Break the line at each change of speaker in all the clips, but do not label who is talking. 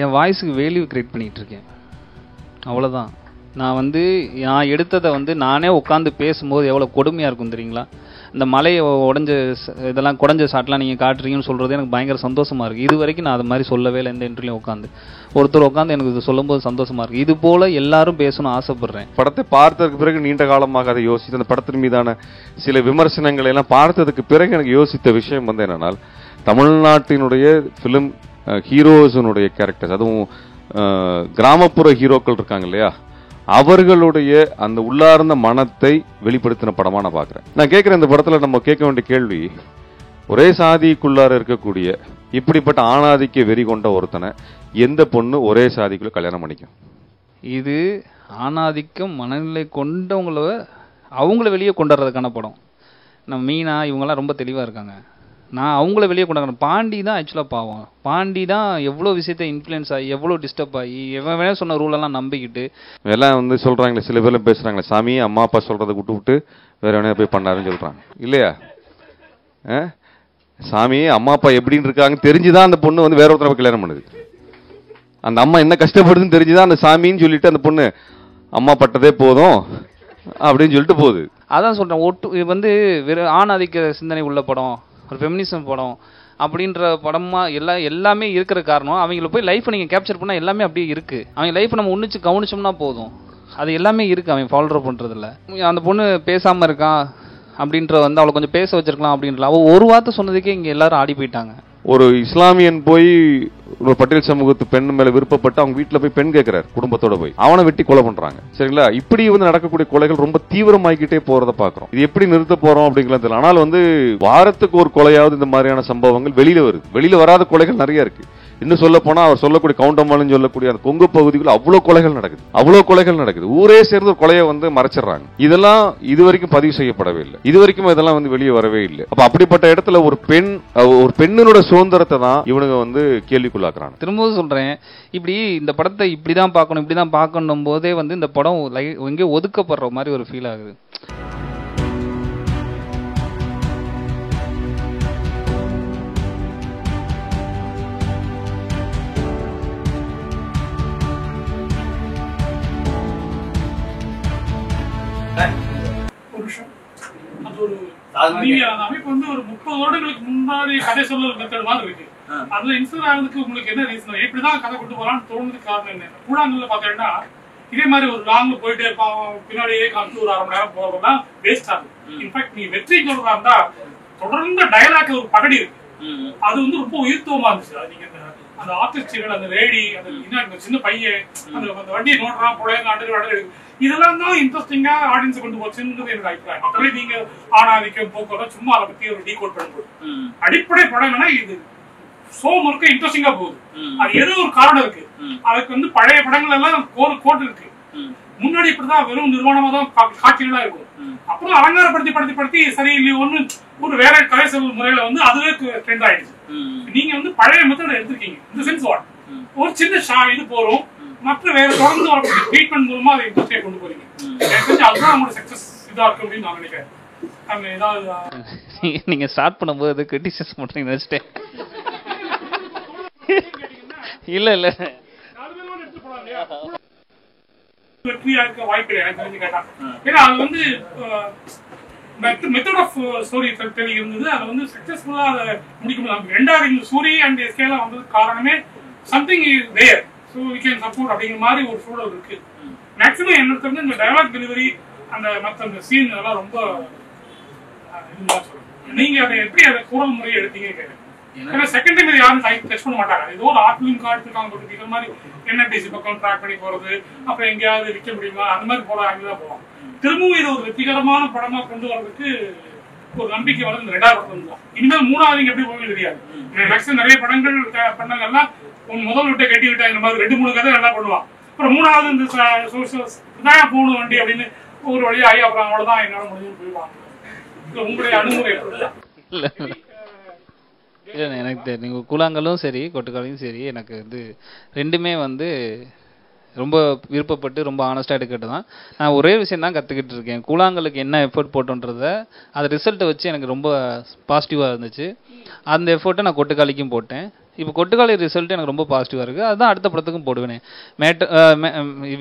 என் வாய்ஸுக்கு value create பண்ணிகிட்ருக்கேன், அவ்வளோதான். நான் எடுத்ததை நானே உட்காந்து பேசும்போது எவ்வளோ கொடுமையாக இருக்கும் தெரியுங்களா? இந்த மலையை இதெல்லாம் குடஞ்ச ஷாட்லாம் நீங்கள் காட்டுறீங்கன்னு சொல்கிறது எனக்கு பயங்கர சந்தோஷமாக இருக்குது. இது வரைக்கும் நான் அது மாதிரி சொல்லவே இல்லை. இந்த இன்டர்வியூ ஒருத்தர் உட்காந்து எனக்கு இது சொல்லும்போது சந்தோஷமாக இருக்குது. இது போல் எல்லாரும் பேசணும்னு ஆசைப்பட்றேன்.
படத்தை பார்த்ததுக்கு பிறகு நீண்ட காலமாக அதை யோசித்து அந்த படத்தின் மீதான சில விமர்சனங்களை எல்லாம் பார்த்ததுக்கு பிறகு எனக்கு யோசித்த விஷயம் என்னென்னால், தமிழ்நாட்டினுடைய ஃபிலிம் ஹீரோஸனுடைய கேரக்டர்ஸ், அதுவும் கிராமப்புற ஹீரோக்கள் இருக்காங்க இல்லையா, அவர்களுடைய அந்த உள்ளார்ந்த மனத்தை வெளிப்படுத்தின படமா நான் பாக்குறேன். நான் கேட்கிறேன், இந்த படத்துல நம்ம கேட்க வேண்டிய கேள்வி, ஒரே சாதிக்குள்ளார இருக்கக்கூடிய இப்படிப்பட்ட ஆணாதிக்க வெறி கொண்ட ஒருத்தனை எந்த பொண்ணு ஒரே சாதிக்குள்ள கல்யாணம் பண்ணிக்கும்? இது
ஆணாதிக்கம் மனநிலை கொண்டவங்கள அவங்கள வெளியே கொண்டு வர்றதுக்கான படம். நம்ம மீனா இவங்கெல்லாம் ரொம்ப தெளிவா இருக்காங்க. நான் அவங்கள வெளியே கொண்டாடுறேன். பாண்டி தான் ஆக்சுவலாக பாவம். பாண்டி தான் எவ்வளோ விஷயத்தை இன்ஃப்ளூயன்ஸ் ஆகி எவ்வளோ டிஸ்டர்ப் ஆகி எவன் வேணா சொன்ன ரூலெல்லாம் நம்பிக்கிட்டு
எல்லாம் சொல்கிறாங்களே, சில பேர்லாம் பேசுகிறாங்களே, சாமி அம்மா அப்பா சொல்கிறத விட்டு வேற வேணா போய் பண்ணாருன்னு சொல்கிறாங்க இல்லையா? சாமி அம்மா அப்பா எப்படின்னு இருக்காங்க தெரிஞ்சுதான் அந்த பொண்ணு வேற ஒருத்தர கல்யாணம் பண்ணுது. அந்த அம்மா என்ன கஷ்டப்படுதுன்னு தெரிஞ்சுதான் அந்த சாமின்னு சொல்லிட்டு அந்த பொண்ணு அம்மா பட்டதே போதும் அப்படின்னு சொல்லிட்டு போகுது.
அதான் சொல்கிறேன், வெறும் ஆணாதிக்க சிந்தனை உள்ள படம், ஒரு ஃபெமினிசம் படம் அப்படின்ற படமாக எல்லாமே இருக்கிற காரணம், அவங்கள போய் லைஃப்பை நீங்கள் கேப்சர் பண்ணால் எல்லாமே அப்படியே இருக்குது. அவங்க லைஃப்பை நம்ம ஒன்றிச்சு கவனிச்சோம்னா போதும், அது எல்லாமே இருக்குது. அவன் ஃபாலோ பண்ணுறதில்ல. அந்த பொண்ணு பேசாமல் இருக்கான் அப்படின்ற அவளை கொஞ்சம் பேச வச்சிருக்கலாம் அப்படின்ற அவள் ஒரு வார்த்தை சொன்னதுக்கே இங்கே எல்லாரும் ஆடி போயிட்டாங்க.
ஒரு இஸ்லாமியன் போய் ஒரு பட்டியல் சமூகத்து பெண் மேல விருப்பப்பட்டு அவங்க வீட்டுல போய் பெண் கேட்கிறார், குடும்பத்தோட போய் அவனை வெட்டி கொலை பண்றாங்க. சரிங்களா? இப்படி நடக்கக்கூடிய கொலைகள் ரொம்ப தீவிரமாக்கிட்டே போறத பாக்குறோம். இது எப்படி நிறுத்த போறோம் அப்படிங்கிறது தெரியல. ஆனால் வாரத்துக்கு ஒரு கொலையாவது இந்த மாதிரியான சம்பவங்கள் வெளியில வருது. வெளியில வராத கொலைகள் நிறைய இருக்கு. இன்னும் சொல்ல போனா அவர் சொல்லக்கூடிய கவுண்டம்பாளையம் சொல்லக்கூடிய அந்த கொங்கு பகுதிக்குள்ள அவ்வளவு கொலைகள் நடக்குது. ஊரே சேர்ந்து ஒரு கொலையை மறைச்சிடறாங்க. இதெல்லாம் இதுவரைக்கும் பதிவு செய்யப்படவே இல்லை. இதுவரைக்கும் இதெல்லாம் வெளியே வரவே இல்லை. அப்ப அப்படிப்பட்ட இடத்துல ஒரு பெண்ணோட சுதந்திரத்தை தான் இவனுங்க கேள்விக்குள்ளாக்குறாங்க.
திரும்பவும் சொல்றேன், இப்படி இந்த படத்தை இப்படிதான் பார்க்கணும் போதே இந்த படம் எங்கே ஒதுக்கப்படுற மாதிரி ஒரு ஃபீல் ஆகுது.
அமைப்பு ஒரு 30 வருடங்களுக்கு முன்னாடி கதை சொல்ல மெத்தட் மாதிரி இருக்கு. அதுல இன்ஸ்பயர் ஆகுறதுக்கு உங்களுக்கு என்ன ரீசன்? எப்படிதான் கதை கொண்டு போறான்னு தோணுறதுக்கு காரணம் என்ன? கூழாங்கல்ல பாத்தீங்கன்னா இதே மாதிரி ஒரு லாங்ல போயிட்டே இருப்பான், பின்னாடியே காமிச்சு ஒரு 1/2 மணி நேரம் போறதுலாம் வேஸ்ட் ஆகுது. இன்ஃபேக்ட் நீ வெற்றி சொல்றதா இருந்தா தொடர்ந்து டயலாக் ஒரு பகடி இருக்கு. அது ரொம்ப உயிர்த்துவமா இருந்துச்சு. நீங்க அந்த ஆர்டிஸ்டுகள், அந்த லேடி, அந்த சின்ன பையன் அந்த வண்டியை நோட்டுறான், புழைய இதெல்லாம் தான் இன்ட்ரெஸ்டிங்கா ஆடியன்ஸ் கொண்டு போச்சுன்றது எனக்கு அபிப்பிராயம். மற்றபடி நீங்க ஆணாதிக்கம் போக்குவரத்து சும்மா அதை பத்தி ஒரு டீகோட் பண்ணும்போது அடிப்படை படம்னா இது சோ முழுக்க இன்ட்ரெஸ்டிங்கா போகுது. அது ஏதோ ஒரு காரணம் இருக்கு. அதுக்கு பழைய படங்கள் எல்லாம் கோட் இருக்கு. முன்னாடி இப்படிதான் வெறும் நிர்வாணமா தான் காட்சிகளா இருக்கும். அப்புறம் அலங்காரப்படுத்தி சரி ஒண்ணு ஒரு வேற கலை செல்வ முறையில அதுவே ட்ரெண்ட் ஆயிடுச்சு. நீங்க பழைய மெத்தட் எடுத்திருக்கீங்க. இந்த சென்ஸ் வாட் ஒரு சின்ன இது போறோம், மற்ற வேற தொடர்ந்து வரக்கூடிய ட்ரீட்மெண்ட் மூலமா அதை இண்டஸ்ட்ரியை கொண்டு போறீங்க. அதுதான் அவங்களோட சக்சஸ் இதா இருக்கு அப்படின்னு நான் நினைக்கிறேன்.
நீங்க ஸ்டார்ட் பண்ணும்போது கிரிட்டிசிசம் பண்றீங்க நினைச்சிட்டேன். இல்ல
வெற்றியா இருக்க வாய்ப்பு எனக்கு தெரிஞ்சு கேட்டா. ஏன்னா அது மெத்தட் ஆஃப் ஸ்டோரி டெல்லிங் இருந்தது. அதை சக்சஸ்ஃபுல்லா அதை முடிக்க முடியாது. 2வது சூரி அண்ட் எஸ்கேல வந்ததுக்கு காரணமே something is there, so we can support அப்படிங்கிற மாதிரி ஒரு சூழல் இருக்கு. மேக்ஸிமம் என்ன தெரிஞ்சு இந்த டயலாக் டெலிவரி அந்த மற்ற அந்த சீன் அதெல்லாம் ரொம்ப இதுதான் சொல்லுங்க. நீங்க அதை எப்படி அதை குரல் முறையை எடுத்தீங்க கேட்குறேன். ஏன்னா செகண்ட் டைம் யாரும் டச் பண்ண மாட்டாங்க. ஏதோ ஒரு ஆர்ட் ஃபிலிம் கார்டு இருக்காங்க, இது மாதிரி என்எஃப்டிசி பக்கம் ட்ராக் பண்ணி போறது, அப்புறம் எங்கேயாவது விற்க முடியுமா அந்த மாதிரி போற அங்கதான் போவாங்க. திரும்பவும் இது ஒரு வெற்றிகரமான படமா கொண்டு வர்றதுக்கு ஒரு நம்பிக்கை வர 2வது படம் தான். இனிமேல் 3வது எப்படி போக தெரியாது. மேக்ஸிமம் நிறைய படங்கள் பண்ணதெல்லாம் முதல் விட்ட கட்டி விட்டா இந்த மாதிரி 2-3 கதை நல்லா பண்ணுவான். அப்புறம் 3வது இந்த சோசியல் தான் போகணும் வண்டி அப்படின்னு ஒரு வழியா ஆகி அப்புறம் அவ்வளவுதான் என்னால முடிஞ்சு போயிடுவாங்க. உங்களுடைய அணுகுமுறை
இல்லை எனக்கு நீங்கள் கூழாங்கல்லும் சரி கொட்டுக்காலையும் சரி எனக்கு 2மே ரொம்ப விருப்பப்பட்டு ரொம்ப ஆனஸ்டாக எடுக்கிறது தான். நான் ஒரே விஷயம் தான் கற்றுக்கிட்டு இருக்கேன். கூழாங்கலுக்கு என்ன எஃபர்ட் போட்டோன்றதை அது ரிசல்ட்டை வச்சு எனக்கு ரொம்ப பாசிட்டிவாக இருந்துச்சு. அந்த எஃபர்ட்டை நான் கொட்டுக்காலிக்கும் போட்டேன். இப்போ கொட்டுக்காளி ரிசல்ட் எனக்கு ரொம்ப பாசிட்டிவாக இருக்குது. அதுதான் அடுத்த படத்துக்கும் போடுவேனே.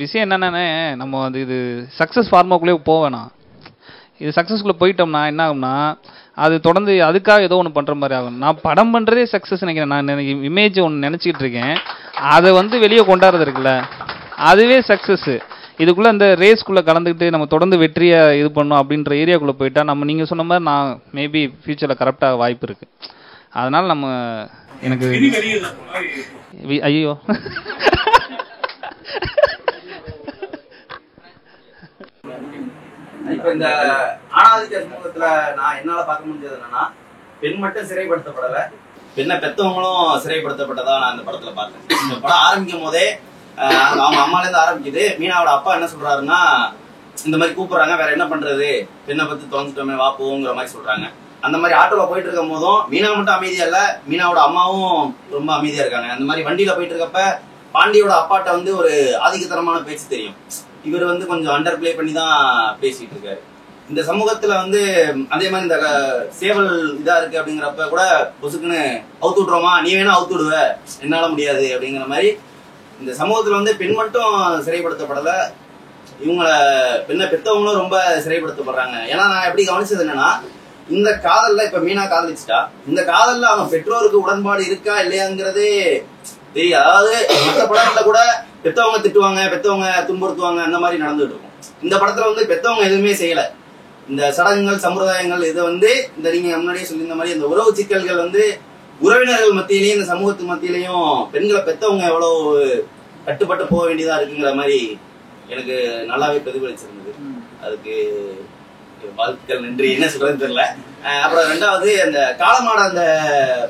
விஷயம் என்னென்னே, நம்ம வந்து இது சக்ஸஸ் ஃபார்மாக்குள்ளே போவேணாம். இது சக்ஸஸ்குள்ளே போயிட்டோம்னா என்ன ஆகும்னா, அது தொடர்ந்து அதுக்காக ஏதோ ஒன்று பண்ணுற மாதிரி ஆகும். நான் படம் பண்ணுறதே சக்ஸஸ் நினைக்கிறேன். நான் இமேஜ் ஒன்று நினச்சிக்கிட்டு இருக்கேன், அதை வந்து வெளியே கொண்டாடுறது இருக்குல்ல, அதுவே சக்ஸஸ்ஸு. இதுக்குள்ளே இந்த ரேஸ்க்குள்ளே கலந்துக்கிட்டு நம்ம தொடர்ந்து வெற்றியை இது பண்ணோம் அப்படின்ற ஏரியாக்குள்ளே போயிட்டா நம்ம, நீங்கள் சொன்ன மாதிரி, நான் மேபி ஃப்யூச்சரில் கரெக்டாக வாய்ப்பு இருக்குது. அதனால் நம்ம எனக்கு ஐயோ
இப்ப இந்த ஆணாதிக்க சமூகத்துல நான் என்னால பார்க்க முடிஞ்சது என்னன்னா, பெண் மட்டும் சிறைப்படுத்தப்படல, பெண்ணை பெத்தவங்களும் சிறைப்படுத்தப்பட்டதா நான் இந்த படத்துல பார்த்தேன். இந்த படம் ஆரம்பிக்கும் போதே அவங்க அம்மால இருந்து ஆரம்பிக்குது. மீனாவோட அப்பா என்ன சொல்றாருன்னா, இந்த மாதிரி கூப்பிடுறாங்க, வேற என்ன பண்றது, பெண்ணை பத்தி தொலைஞ்சிட்டோமே, வா போங்கிற மாதிரி சொல்றாங்க. அந்த மாதிரி ஆட்டோல போயிட்டு இருக்கும் போதும் மீனா மட்டும் அமைதியா இல்ல, மீனாவோட அம்மாவும் ரொம்ப அமைதியா இருக்காங்க. அந்த மாதிரி வண்டியில போயிட்டு இருக்கப்ப பாண்டியோட அப்பாட்ட வந்து ஒரு ஆதிக்கத்தரமான பேச்சு தெரியும். இவர் வந்து கொஞ்சம் அண்டர் பிளே பண்ணி தான் பேசிட்டு இருக்காரு. இந்த சமூகத்துல வந்து அதே மாதிரி இந்த சேவல் இதா இருக்கு அப்படிங்கிறப்ப கூட பொசுக்குன்னு அவுத்து விட்டுறோமா, நீ வேணா அவுத்து விடுவ, என்னால முடியாது அப்படிங்கிற மாதிரி இந்த சமூகத்துல வந்து பெண் மட்டும் சிறைப்படுத்தப்படல, இவங்கள பெண்ணை பெத்தவங்களும் ரொம்ப சிறைப்படுத்தப்படுறாங்க. ஏன்னா நான் எப்படி கவனிச்சது என்னன்னா, இந்த காதல்ல இப்ப மீனா காதலிச்சுட்டா, இந்த காதல்ல அவன் பெற்றோருக்கு உடன்பாடு இருக்கா இல்லையாங்கிறதே தெரியும். அதாவது மற்ற படங்கள்ல கூட பெத்தவங்க திட்டுவாங்க, பெத்தவங்க துன்புறுத்துவாங்க, அந்த மாதிரி நடந்துட்டு இருக்கும். இந்த படத்துல வந்து பெத்தவங்க எதுவுமே செய்யல. இந்த சடங்குகள் சம்பிரதாயங்கள் இதை வந்து இந்த நீங்க முன்னாடியே சொல்லியிருந்த மாதிரி இந்த உறவு சிக்கல்கள் வந்து உறவினர்கள் மத்தியிலையும் இந்த சமூகத்து மத்தியிலையும் பெண்களை பெத்தவங்க எவ்வளவு கட்டுப்பட்டு போக வேண்டியதா இருக்குங்கிற மாதிரி எனக்கு நல்லாவே பிரதிபலிச்சிருந்தது. அதுக்கு வாழ்த்துக்கள், நன்றி, என்ன சொல்றதுன்னு தெரியல. அப்புறம் ரெண்டாவது, அந்த காலமாட அந்த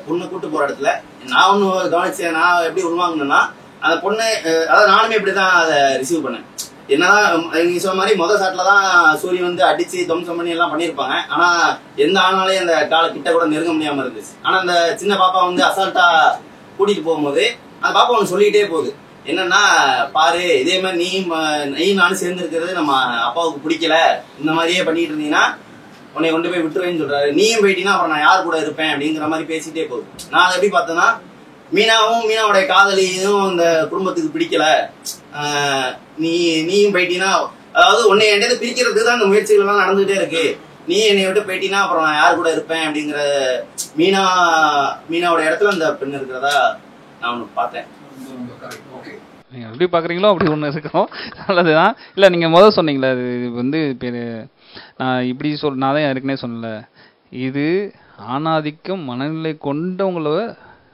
பொண்ணு கூட்டு போற இடத்துல நான் ஒண்ணு கவனிச்சேன். நான் எப்படி உருவாங்கணும்னா, அந்த பொண்ணு, அதாவது நானுமே இப்படிதான் அதை ரிசீவ் பண்ணேன். என்னதான் நீங்க சொன்ன மாதிரி முதல் சாட்டில தான் சூரியன் வந்து அடிச்சு துவம்சம் பண்ணி எல்லாம் பண்ணிருப்பாங்க. ஆனா எந்த ஆனாலையும் அந்த காலை கிட்ட கூட நெருங்க முடியாம இருந்துச்சு. ஆனா அந்த சின்ன பாப்பா வந்து அசால்ட்டா கூட்டிட்டு போகும்போது அந்த பாப்பா ஒண்ணு சொல்லிக்கிட்டே போகுது, என்னன்னா, பாரு இதே மாதிரி நீ நானும் சேர்ந்து இருக்கிறது நம்ம அப்பாவுக்கு பிடிக்கல, இந்த மாதிரியே பண்ணிட்டு இருந்தீங்கன்னா உன்னை கொண்டு போய் விட்டுருவேன்னு சொல்றாரு, நீயும் போயிட்டீங்கன்னா அப்புறம் நான் யார் கூட இருப்பேன் அப்படிங்கிற மாதிரி பேசிட்டே போகுது. நான் அதை எப்படி பார்த்தேன்னா, மீனாவுடைய காதலியும் இந்த குடும்பத்துக்கு பிடிக்கல, நீயும் போயிட்டீங்கன்னா, அதாவது உன்னை என்கிட்ட பிரிக்கிறதுக்கு தான் இந்த முயற்சிகள் எல்லாம் நடந்துகிட்டே இருக்கு, நீ என்னை விட்டு போயிட்டீங்கன்னா அப்புறம் நான் யார் கூட இருப்பேன் அப்படிங்கிற மீனாவோட இடத்துல அந்த பெண் இருக்கிறதா நான் ஒண்ணு பார்த்தேன்.
நீங்கள் எப்படி பார்க்குறீங்களோ அப்படி ஒன்று இருக்கும், நல்லது தான். இல்லை, நீங்கள் முதல் சொன்னீங்களே, அது வந்து நான் இப்படி நான் தான் ஏற்கனவே சொன்னல, இது ஆணாதிக்கம் மனநிலை கொண்டவங்கள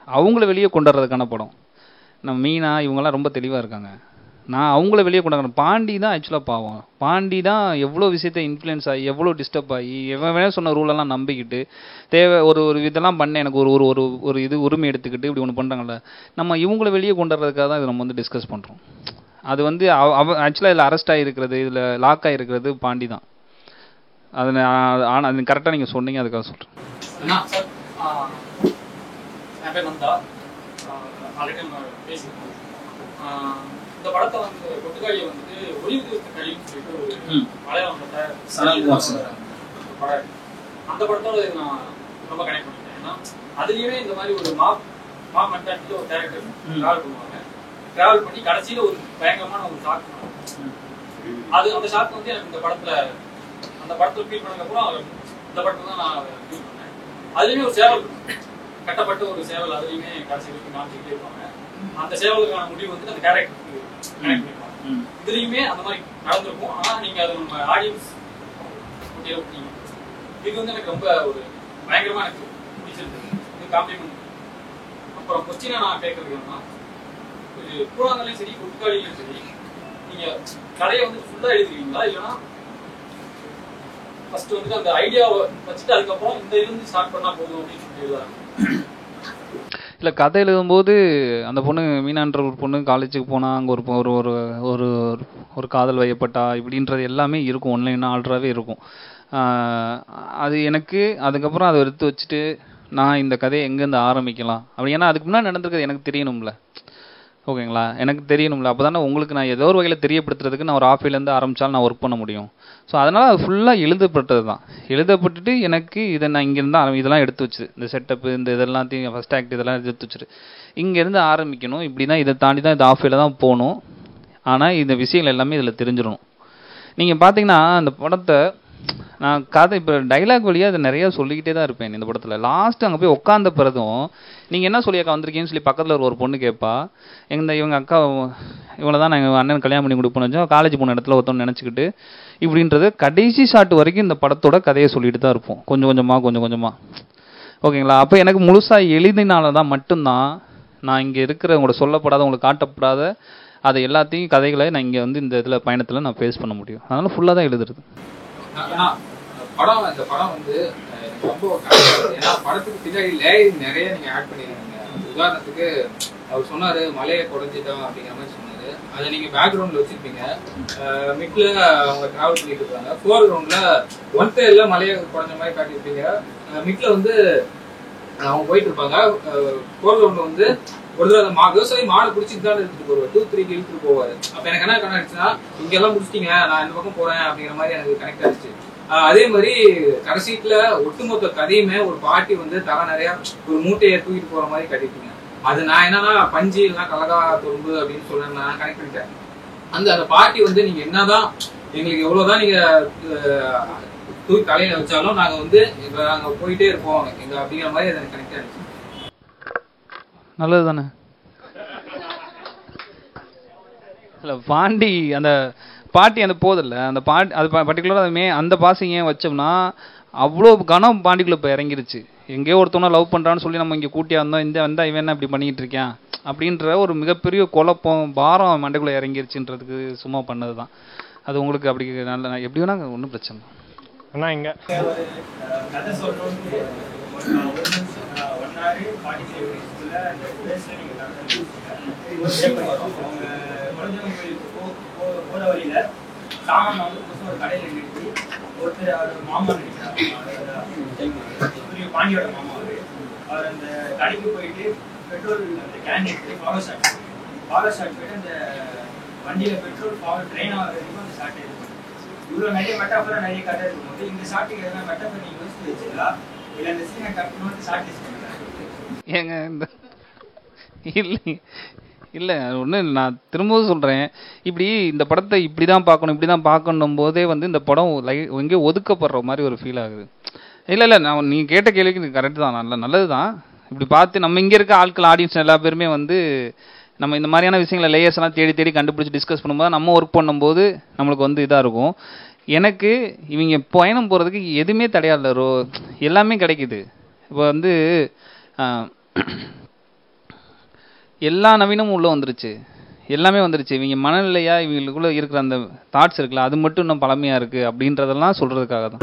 அவங்கள வெளியே கொண்டு வர்றதுக்கான படம். நம்ம மீனா இவங்கெல்லாம் ரொம்ப தெளிவாக இருக்காங்க, நான் அவங்கள வெளியே கொண்டாடுறேன். பாண்டி தான் ஆக்சுவலாக பாவம். பாண்டி தான் எவ்வளோ விஷயத்தை இன்ஃப்ளூயன்ஸ் ஆகி, எவ்வளோ டிஸ்டர்ப் ஆகி, எவன் வேணா சொன்ன ரூலெல்லாம் நம்பிக்கிட்டு ஒரு இதெல்லாம் பண்ண எனக்கு ஒரு இது உரிமை எடுத்துக்கிட்டு இப்படி ஒன்று பண்ணுறாங்கல்ல, நம்ம இவங்கள வெளியே கொண்டு வர்றதுக்காக தான் இதை நம்ம வந்து டிஸ்கஸ் பண்ணுறோம். அது வந்து ஆக்சுவலாக இதில் அரெஸ்ட் ஆகிருக்கிறது, இதில் லாக் ஆகிருக்கிறது பாண்டி தான். அது ஆனால் அது கரெக்டாக நீங்கள் சொன்னீங்க, அதுக்காக சொல்கிறேன்.
இந்த படத்தை வந்து கொட்டுக்காளியை வந்துட்டு ஒளிவு கழின்னு சொல்லிட்டு ஒரு மலையாளம் படம், அந்த படத்தோட நான் ரொம்ப கனெக்ட் பண்ணிட்டேன். ஏன்னா அதுலயுமே இந்த மாதிரி ஒரு மா மென்டாலிட்டியில ஒரு கேரக்டர் டிராவல் பண்ணுவாங்க. டிராவல் பண்ணி கடைசியில ஒரு பயங்கரமான ஒரு ஷாக், அது அந்த ஷாக் வந்து எனக்கு இந்த படத்துல ஃபீல் பண்ணதுக்கப்புறம் இந்த படத்துல தான் நான் ஃபீல் பண்ணேன். அதுலயுமே ஒரு சேவல், கட்டப்பட்ட ஒரு சேவல், அதுலயுமே கடைசி வரைக்கும் காமிச்சுக்கிட்டே இருப்பாங்க. அந்த சேவலுக்கான முடிவு வந்து அந்த கேரக்டருக்கு கனெக்ட் பண்ணிருப்பாங்க. இதுலயுமே அந்த மாதிரி நடந்திருக்கும். ஆனா நீங்க அது நம்ம ஆடியன்ஸ் இது வந்து எனக்கு ரொம்ப ஒரு பயங்கரமா எனக்கு பிடிச்சிருக்கு. இது காம்ப்ளிமெண்ட். அப்புறம் கொஸ்டினா நான் கேட்கறது என்னன்னா, ஒரு கூழாங்கல்லையும் சரி கொட்டுக்காளிலையும் சரி நீங்க கதையை வந்து ஃபுல்லா எழுதுறீங்களா, இல்லைன்னா ஃபர்ஸ்ட் வந்து அந்த ஐடியாவை வச்சுட்டு அதுக்கப்புறம் இந்த இருந்து ஸ்டார்ட் பண்ணா போதும் அப்படின்னு சொல்லி எழுதுறாங்க?
இல்லை, கதை எழுதும்போது அந்த பொண்ணு மீனான்ற ஒரு பொண்ணு காலேஜுக்கு போனால் அங்கே ஒரு ஒரு ஒரு ஒரு காதல் வயப்பட்டா இப்படின்றது எல்லாமே இருக்கும், ஒன்லைனாக ஆல்ட்ராவே இருக்கும். அது எனக்கு அதுக்கப்புறம் அதை எடுத்து வச்சுட்டு நான் இந்த கதையை எங்கேருந்து ஆரம்பிக்கலாம் அப்படி, ஏன்னா அதுக்கு முன்னாடி நடந்திருக்கிறது எனக்கு தெரியணும்ல. ஓகேங்களா? எனக்கு தெரியணும்ல. அப்போ தானே உங்களுக்கு நான் ஏதோ ஒரு வகையில் தெரியப்படுத்துறதுக்கு நான் ஒரு ஆஃபீலேருந்து ஆரம்பித்தாலும் நான் ஒர்க் பண்ண முடியும். ஸோ அதனால் அது ஃபுல்லாக எழுதப்பட்டது தான். எழுதப்பட்டுட்டு எனக்கு இதை நான் இங்கேருந்து இதெல்லாம் எடுத்து வச்சு, இந்த செட்டப்பு இந்த இதெல்லாத்தையும் ஃபஸ்ட் ஆக்ட் இதெல்லாம் எடுத்து வச்சுரு, இங்கேருந்து ஆரம்பிக்கணும், இப்படி தான் இதை தாண்டி தான் இந்த ஆஃபீல தான் போகணும். ஆனால் இந்த விஷயங்கள் எல்லாமே இதில் தெரிஞ்சிடணும். நீங்கள் பார்த்தீங்கன்னா அந்த படத்தை நான் கதை இப்போ டைலாக் வழியாக அதை நிறையா சொல்லிக்கிட்டே தான் இருப்பேன் இந்த படத்தில். லாஸ்ட்டு அங்கே போய் உட்காந்த பிறதும் நீங்கள் என்ன சொல்லி அக்கா வந்திருக்கீங்கன்னு சொல்லி பக்கத்தில் ஒரு பொண்ணு கேட்பா. இவங்க அக்கா இவளை தான் நான் எங்கள் அண்ணன் கல்யாணம் பண்ணி கொடுப்போன்னு வச்சோம், காலேஜ் போன இடத்துல ஒருத்தவங்க நினச்சிக்கிட்டு இப்படின்றது கடைசி ஷாட் வரைக்கும் இந்த படத்தோட கதையை சொல்லிட்டு தான் இருப்போம், கொஞ்சம் கொஞ்சமாக. ஓகேங்களா? அப்போ எனக்கு முழுசாக எழுதினால தான் மட்டும்தான் நான் இங்கே இருக்கிற உங்களுக்கு சொல்லப்படாத உங்களுக்கு காட்டப்படாத அதை எல்லாத்தையும் கதைகளை நான் இங்கே வந்து இந்த இதில் பயணத்தில் நான் ஃபேஸ் பண்ண முடியும். அதனால் ஃபுல்லாக தான் எழுதுறது.
இந்த படம் வந்து ரொம்ப ஏன்னா படத்துக்கு பின்னாடி லேயரிங் நிறைய நீங்க ஆட் பண்ணிருக்கீங்க. உதாரணத்துக்கு அவர் சொன்னாரு மலையை குறைஞ்சிட்டோம் அப்படிங்கிற மாதிரி சொன்னாரு. அதை நீங்க பேக்ரவுண்ட்ல வச்சிருப்பீங்க. மிட்ல அவங்க டிராவல் பண்ணிட்டு இருக்காங்க. ஃபோர் கிரவுண்ட்ல ஒன் பேர்ல மலையை குறைஞ்ச மாதிரி காட்டியிருப்பீங்க. மிட்ல வந்து அவங்க போயிட்டு இருப்பாங்க. ஃபோர் கிரவுண்ட்ல வந்து ஒரு தடவை விவசாயி மாடு பிடிச்சிட்டு தான் எடுத்துட்டு போவார், 2-3 இழுத்துட்டு போவாரு. அப்ப எனக்கு என்ன கனெக்ட் ஆயிடுச்சுன்னா, இங்க எல்லாம் முடிச்சிட்டீங்க, நான் இந்த பக்கம் போறேன் அப்படிங்கிற மாதிரி எனக்கு கனெக்ட் ஆயிடுச்சு. அதே மாதிரி கடைசீட்ல ஒட்டுமொத்த கதையுமே ஒரு பாட்டி வந்து தலை நிறைய ஒரு மூட்டையை தூக்கிட்டு போற மாதிரி கட்டிட்டீங்க. அது நான் என்னன்னா பஞ்சு இல்லைன்னா கலகா தொம்பு அப்படின்னு சொல்ல நான் கனெக்ட் பண்ணிட்டேன். அந்த பாட்டி வந்து நீங்க என்னதான் எங்களுக்கு எவ்வளவுதான் நீங்க தூக்கி தலையில வச்சாலும் நாங்க வந்து நாங்க போயிட்டே இருப்போம் எங்க அப்படிங்கிற மாதிரி அது எனக்கு கனெக்ட் ஆயிடுச்சு.
நல்லது தானே? இல்லை பாண்டி அந்த பாட்டி அந்த போதில்ல அந்த பாட்டி அது பர்டிகுலராக அதுமே அந்த பாசிங் ஏன் வச்சோம்னா அவ்வளோ கனம் பாண்டிக்குள்ளே இப்போ இறங்கிருச்சு. எங்கேயோ ஒருத்தவனை லவ் பண்ணுறான்னு சொல்லி நம்ம இங்கே கூட்டியா இருந்தோம், இந்த வந்தா இவன் என்ன இப்படி பண்ணிக்கிட்டு இருக்கான் அப்படின்ற ஒரு மிகப்பெரிய குழப்பம் பாரம் மண்டைக்குள்ளே இறங்கிருச்சுன்றதுக்கு சும்மா பண்ணது தான். அது உங்களுக்கு அப்படி நல்ல எப்படி வேணா ஒன்றும் பிரச்சனை
ஆனால் இங்கே
கதை சொல்லணும்னு போற வழியில சாமான் வந்து ஒரு கடையில நிறுத்தி ஒருத்தர் அவர் மாமா நினைக்கிறார், பாண்டியோட மாமா அவர் அந்த கடைக்கு போயிட்டு பெட்ரோல் அந்த கேன் எடுத்து பவர் ஷாட் போயிட்டு அந்த வண்டியில பெட்ரோல் பவர் ட்ரெயின் ஆகிறதுக்கும் அந்த ஷாட் இருக்கு. இவ்வளவு நிறைய மெட்டாஃபரா நிறைய கதை இருக்கும்போது இந்த ஷாட்டுக்கு எதனா மெட்டாஃபர் நீங்க யோசிச்சு வச்சுங்களா இல்ல அந்த சீனை கட்டணும்னு ஷார்ட் யூஸ் பண்ணுங்க
ஏங்க? இந்த இல்லை ஒன்று நான் திரும்பவும் சொல்கிறேன், இப்படி இந்த படத்தை இப்படி தான் பார்க்கணும் போதே வந்து இந்த படம் எங்கேயோ ஒதுக்கப்படுற மாதிரி ஒரு ஃபீல் ஆகுது. இல்லை நான் நீங்கள் கேட்ட கேள்விக்கு கரெக்டு தான், நல்லது தான். இப்படி பார்த்து நம்ம இங்கே இருக்க ஆட்கள் ஆடியன்ஸ் எல்லா பேருமே வந்து நம்ம இந்த மாதிரியான விஷயங்களை லேயர்ஸ் எல்லாம் தேடி கண்டுபிடிச்சி டிஸ்கஸ் பண்ணும்போது நம்ம ஒர்க் பண்ணும்போது நம்மளுக்கு வந்து இதாக இருக்கும். எனக்கு இவங்க பயணம் போகிறதுக்கு எதுவுமே தடையாத எல்லாமே கிடைக்குது. இப்போ வந்து எல்லா நவீனமும் உள்ளே வந்துருச்சு, எல்லாமே வந்துருச்சு. இவங்க மனநிலையா இவங்களுக்குள்ள இருக்கிற அந்த தாட்ஸ் இருக்குல்ல அது மட்டும் இன்னும் பழமையாக இருக்குது அப்படின்றதெல்லாம் சொல்கிறதுக்காக தான்.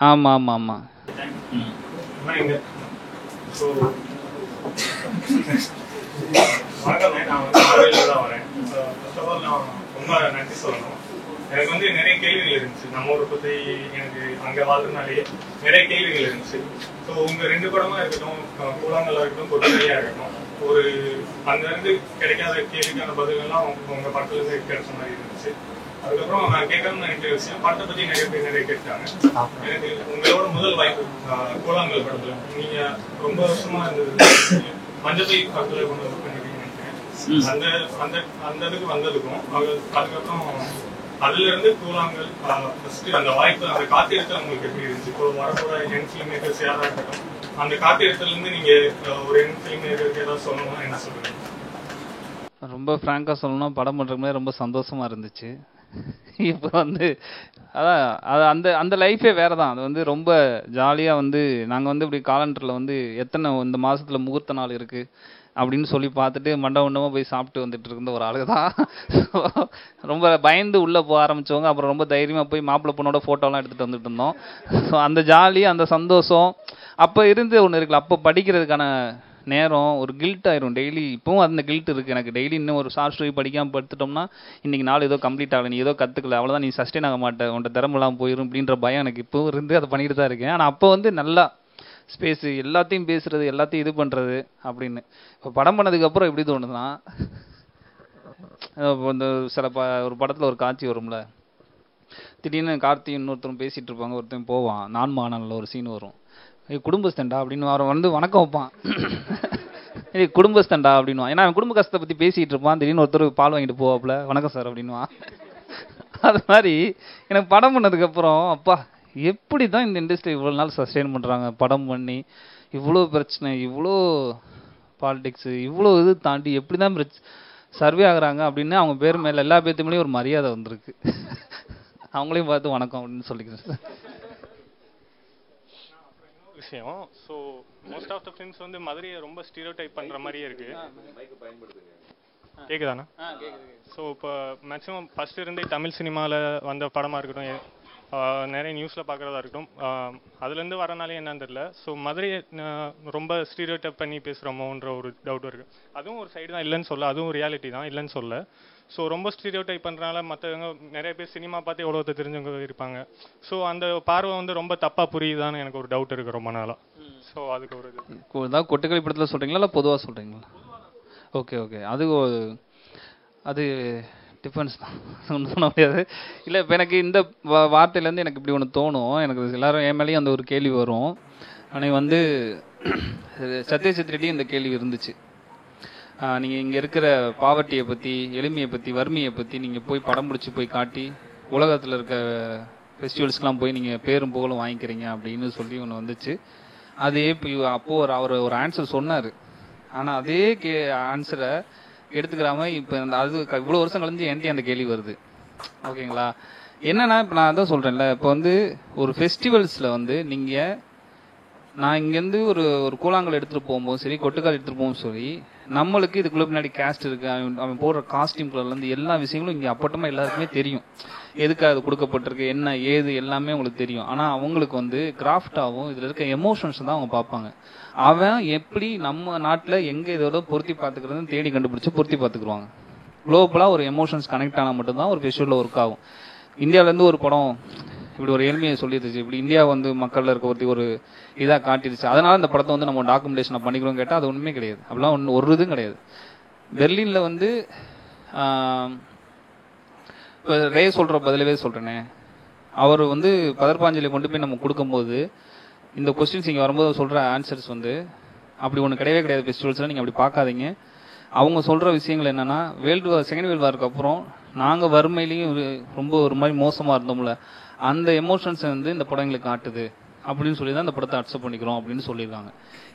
ஆமாம்.
நான் வரேன். நான் ரொம்ப நன்றி சொல்லணும். எனக்கு வந்து நிறைய கேள்விகள் இருந்துச்சு. நம்ம ஊரை பற்றி எனக்கு அங்கே வாழ்றதுனாலேயே நிறைய கேள்விகள் இருந்துச்சு. ஸோ உங்கள் 2 படமா இருக்கட்டும், கூழாங்கல்லா இருக்கட்டும், கொட்டையா இருக்கட்டும், ஒரு அங்கிருந்து கிடைக்காத கேள்விக்கான பதில்கள்லாம் உங்க படத்துல இருந்து கிடைச்ச மாதிரி இருந்துச்சு. அதுக்கப்புறம் நான் கேட்கணும்னு நினைக்கிற விஷயம், படத்தை பத்தி நிறைய பேர் நிறைய கேட்டாங்க. எனக்கு உங்களோட முதல் வாய்ப்பு கூழாங்கல் படத்துல நீங்க ரொம்ப வருஷமா இருந்தது மஞ்சப்பை படத்துல கொண்டு வந்து பண்ணிருக்கீங்கன்னு நினைக்கிறேன். அந்த இதுக்கு வந்ததுக்கும் அதுக்கப்புறம் அதுல இருந்து கூழாங்கல் ஃபர்ஸ்ட் அந்த வாய்ப்பு அந்த காத்திருத்தல் உங்களுக்கு எப்படி இருந்துச்சு? இப்போ வரப்போற யங் ஃபிலிம் மேக்கர்ஸ் யாரா இருக்கட்டும், அந்த காத்திருத்தல இருந்து நீங்க ஒரு யங் ஃபிலிம் மேக்கருக்கு ஏதாவது சொல்லணும்னா என்ன சொல்லுங்க?
ரொம்ப ஃப்ராங்காக சொல்லணும்னா படம் பண்ணுறதுமே ரொம்ப சந்தோஷமாக இருந்துச்சு. இப்போ வந்து அதான் அது அந்த லைஃபே வேறு தான். அது வந்து ரொம்ப ஜாலியாக வந்து நாங்கள் வந்து இப்படி காலண்டரில் வந்து எத்தனை இந்த மாதத்தில் முகூர்த்த நாள் இருக்குது அப்படின்னு சொல்லி பார்த்துட்டு மண்டபமாக போய் சாப்பிட்டு வந்துட்டு இருந்த ஒரு ஆளு தான். ரொம்ப பயந்து உள்ளே போக ஆரம்பித்தவங்க அப்புறம் ரொம்ப தைரியமாக போய் மாப்பிள்ளை பொண்ணோட ஃபோட்டோலாம் எடுத்துகிட்டு வந்துட்டு இருந்தோம். ஸோ அந்த ஜாலி அந்த சந்தோஷம் அப்போ இருந்து ஒன்று இருக்குல்ல. அப்போ படிக்கிறதுக்கான நேரம் ஒரு கில்ட் ஆயிரும் டெய்லி. இப்போவும் அந்த கில்ட் இருக்குது எனக்கு. டெய்லி இன்னும் ஒரு ஷார்ட் ஸ்டோரி படிக்காமல் படுத்துட்டோம்னா இன்றைக்கி நாள் ஏதோ கம்ப்ளீட் ஆகலை, நீ ஏதோ கற்றுக்கல, அவ்வளோதான், நீ சஸ்டெயின் ஆக மாட்டேன், உன்ட்ட திறமெல்லாம் போயிடும் அப்படின்ற பயம் எனக்கு இப்போவும் இருந்து அதை பண்ணிட்டு தான் இருக்கேன். ஆனால் அப்போ வந்து நல்லா ஸ்பேஸு எல்லாத்தையும் பேசுகிறது எல்லாத்தையும் இது பண்ணுறது அப்படின்னு. இப்போ படம் பண்ணதுக்கப்புறம் எப்படி தோணுதுன்னா இந்த சில ஒரு படத்தில் ஒரு காட்சி வரும்ல, திடீர்னு கார்த்தி இன்னொருத்தரும் பேசிகிட்டு இருப்பாங்க, ஒருத்தன் போவான், நான் மானல்ல ஒரு சீன் வரும், குடும்பஸ்தண்டா அப்படின்னு அவன் வந்து வணக்கம் வைப்பான், குடும்பஸ்தண்டா அப்படின்வான். ஏன்னா அவன் குடும்ப கஷ்டத்தை பற்றி பேசிகிட்டு இருப்பான், திடீர்னு ஒருத்தர் பால் வாங்கிட்டு போவாப்புல, வணக்கம் சார் அப்படின்வான். அது மாதிரி எனக்கு படம் பண்ணதுக்கப்புறம் அப்பா எப்படி தான் இந்த இண்டஸ்ட்ரி இவ்வளோ நாள் சஸ்டெயின் பண்ணுறாங்க, படம் பண்ணி இவ்வளோ பிரச்சனை, இவ்வளோ பாலிடிக்ஸு, இவ்வளோ இது தாண்டி எப்படி தான் சர்வே ஆகுறாங்க அப்படின்னு அவங்க பேர் மேலே எல்லா பேர்த்துமேலேயும் ஒரு மரியாதை வந்திருக்கு. அவங்களையும் பார்த்து வணக்கம் அப்படின்னு சொல்லிக்கிறேன்.
விஷயம். So most of the films வந்து மதுரையை ரொம்ப ஸ்டீரியோடைப் பண்ணுற மாதிரியே இருக்கு. கேட்குதாண்ணா? ஸோ இப்போ மேக்ஸிமம் ஃபர்ஸ்ட் இருந்தே தமிழ் சினிமாவில் வந்த படமாக இருக்கட்டும், நிறைய நியூஸில் பார்க்குறதா இருக்கட்டும், அதுலேருந்து வரனாலே என்னன்னு தெரியல. ஸோ மதுரையை ரொம்ப ஸ்டீரியோடைப் பண்ணி பேசுகிறோமோன்ற ஒரு டவுட் இருக்குது. அதுவும் ஒரு சைடு தான், இல்லைன்னு சொல்ல, அதுவும் ரியாலிட்டி தான், இல்லைன்னு சொல்ல. ஸோ ரொம்ப ஸ்டீரியோடைப் பண்ணுறனால மற்றவங்க நிறைய பேர் சினிமா பார்த்து எவ்வளோ தெரிஞ்சவங்க இருப்பாங்க. ஸோ அந்த பார்வை வந்து ரொம்ப தப்பாக புரியுதான்னு எனக்கு ஒரு டவுட் இருக்குது ரொம்ப நாளாக. ஸோ அதுக்கு ஒரு
இது கொட்டுக்கலை படத்தில் சொல்கிறீங்களா இல்லை பொதுவாக சொல்கிறீங்களா? ஓகே ஓகே, அது டிஃபரன்ஸ் தான், ஒன்றும் பண்ண முடியாது. இல்லை இப்போ எனக்கு இந்த வார்த்தையிலேருந்து எனக்கு இப்படி ஒன்று தோணும், எனக்கு எல்லோரும் என் மேலேயும் அந்த ஒரு கேள்வி வரும். ஆனால் வந்து சத்யஜித் ரெட்டி இந்த கேள்வி இருந்துச்சு, நீங்கள் இங்கே இருக்கிற பாவர்ட்டியை பற்றி, எளிமையை பற்றி, வறுமையை பற்றி நீங்கள் போய் படம் பிடிச்சி போய் காட்டி உலகத்தில் இருக்க ஃபெஸ்டிவல்ஸ்க்கெலாம் போய் நீங்கள் பேரும் புகழும் வாங்கிக்கிறீங்க அப்படின்னு சொல்லி ஒன்று வந்துச்சு. அதே அப்போது அவர் ஒரு ஆன்சர் சொன்னார். ஆனால் அதே ஆன்சரை எடுத்துக்கிறாம இப்போ அது இவ்வளோ வருஷம் கழிஞ்சு என்கிட்ட அந்த கேள்வி வருது. ஓகேங்களா? என்னன்னா இப்போ நான் அதான் சொல்கிறேன்ல, இப்போ வந்து ஒரு ஃபெஸ்டிவல்ஸில் வந்து நீங்கள் நான் இங்கேருந்து ஒரு கூழாங்கல் எடுத்துகிட்டு போகும்போது சரி, கொட்டுக்கால் எடுத்துகிட்டு போகும்போது சரி, நம்மளுக்கு இதுக்குள்ளே பின்னாடி கேஸ்ட் இருக்குது, அவன் போடுற காஸ்டியூம் கலர்லேருந்து எல்லா விஷயங்களும் இங்கே அப்பட்டமாக எல்லாருக்குமே தெரியும், எதுக்கு அது கொடுக்கப்பட்டிருக்கு, என்ன ஏது எல்லாமே உங்களுக்கு தெரியும். ஆனால் அவங்களுக்கு வந்து கிராஃப்டாகவும் இதில் இருக்க எமோஷன்ஸ் தான் அவங்க பார்ப்பாங்க. அவன் எப்படி நம்ம நாட்டில் எங்கே இதோட பொருத்தி பார்த்துக்கிறதுன்னு தேடி கண்டுபிடிச்சி பொருத்தி பார்த்துக்குருவாங்க. குளோபலாக ஒரு எமோஷன்ஸ் கனெக்ட் ஆனால் மட்டும்தான் ஒரு ஃபெஸ்டிவலில் ஒர்க் ஆகும். இந்தியாவிலேருந்து ஒரு படம் இப்படி ஒரு எளிமையை சொல்லிடுச்சு, இப்படி இந்தியா வந்து மக்களில் இருக்க ஒரு இதாக காட்டிடுச்சு, அதனால இந்த படத்தை வந்து நம்ம டாக்குமெண்டேஷனை பண்ணிக்கிறோம் கேட்டால் அது ஒன்றுமே கிடையாது. அப்படிலாம் ஒரு இதுவும் கிடையாது. பெர்லினில் வந்து இப்போ ரே சொல்கிற பதிலவே சொல்கிறேனே, அவர் வந்து பதர்பாஞ்சலி கொண்டு போய் நம்ம கொடுக்கும்போது இந்த கொஸ்டின்ஸ் இங்கே வரும்போது சொல்கிற ஆன்சர்ஸ் வந்து அப்படி ஒன்று கிடையவே கிடையாது. ஃபெஸ்டிவல்ஸில் நீங்கள் அப்படி பார்க்காதீங்க. அவங்க சொல்கிற விஷயங்கள் என்னென்னா, செகண்ட் வேர்ல்டு வாருக்கு அப்புறம் நாங்கள் வறுமையிலையும் ரொம்ப ஒரு மாதிரி மோசமாக இருந்தோம்ல, அந்த எமோஷன்ஸ் வந்து இந்த படம் எங்களுக்கு காட்டுது அப்படின்னு சொல்லி தான் இந்த படத்தை அக்செப்ட் பண்ணிக்கிறோம் அப்படின்னு சொல்லியிருக்காங்க.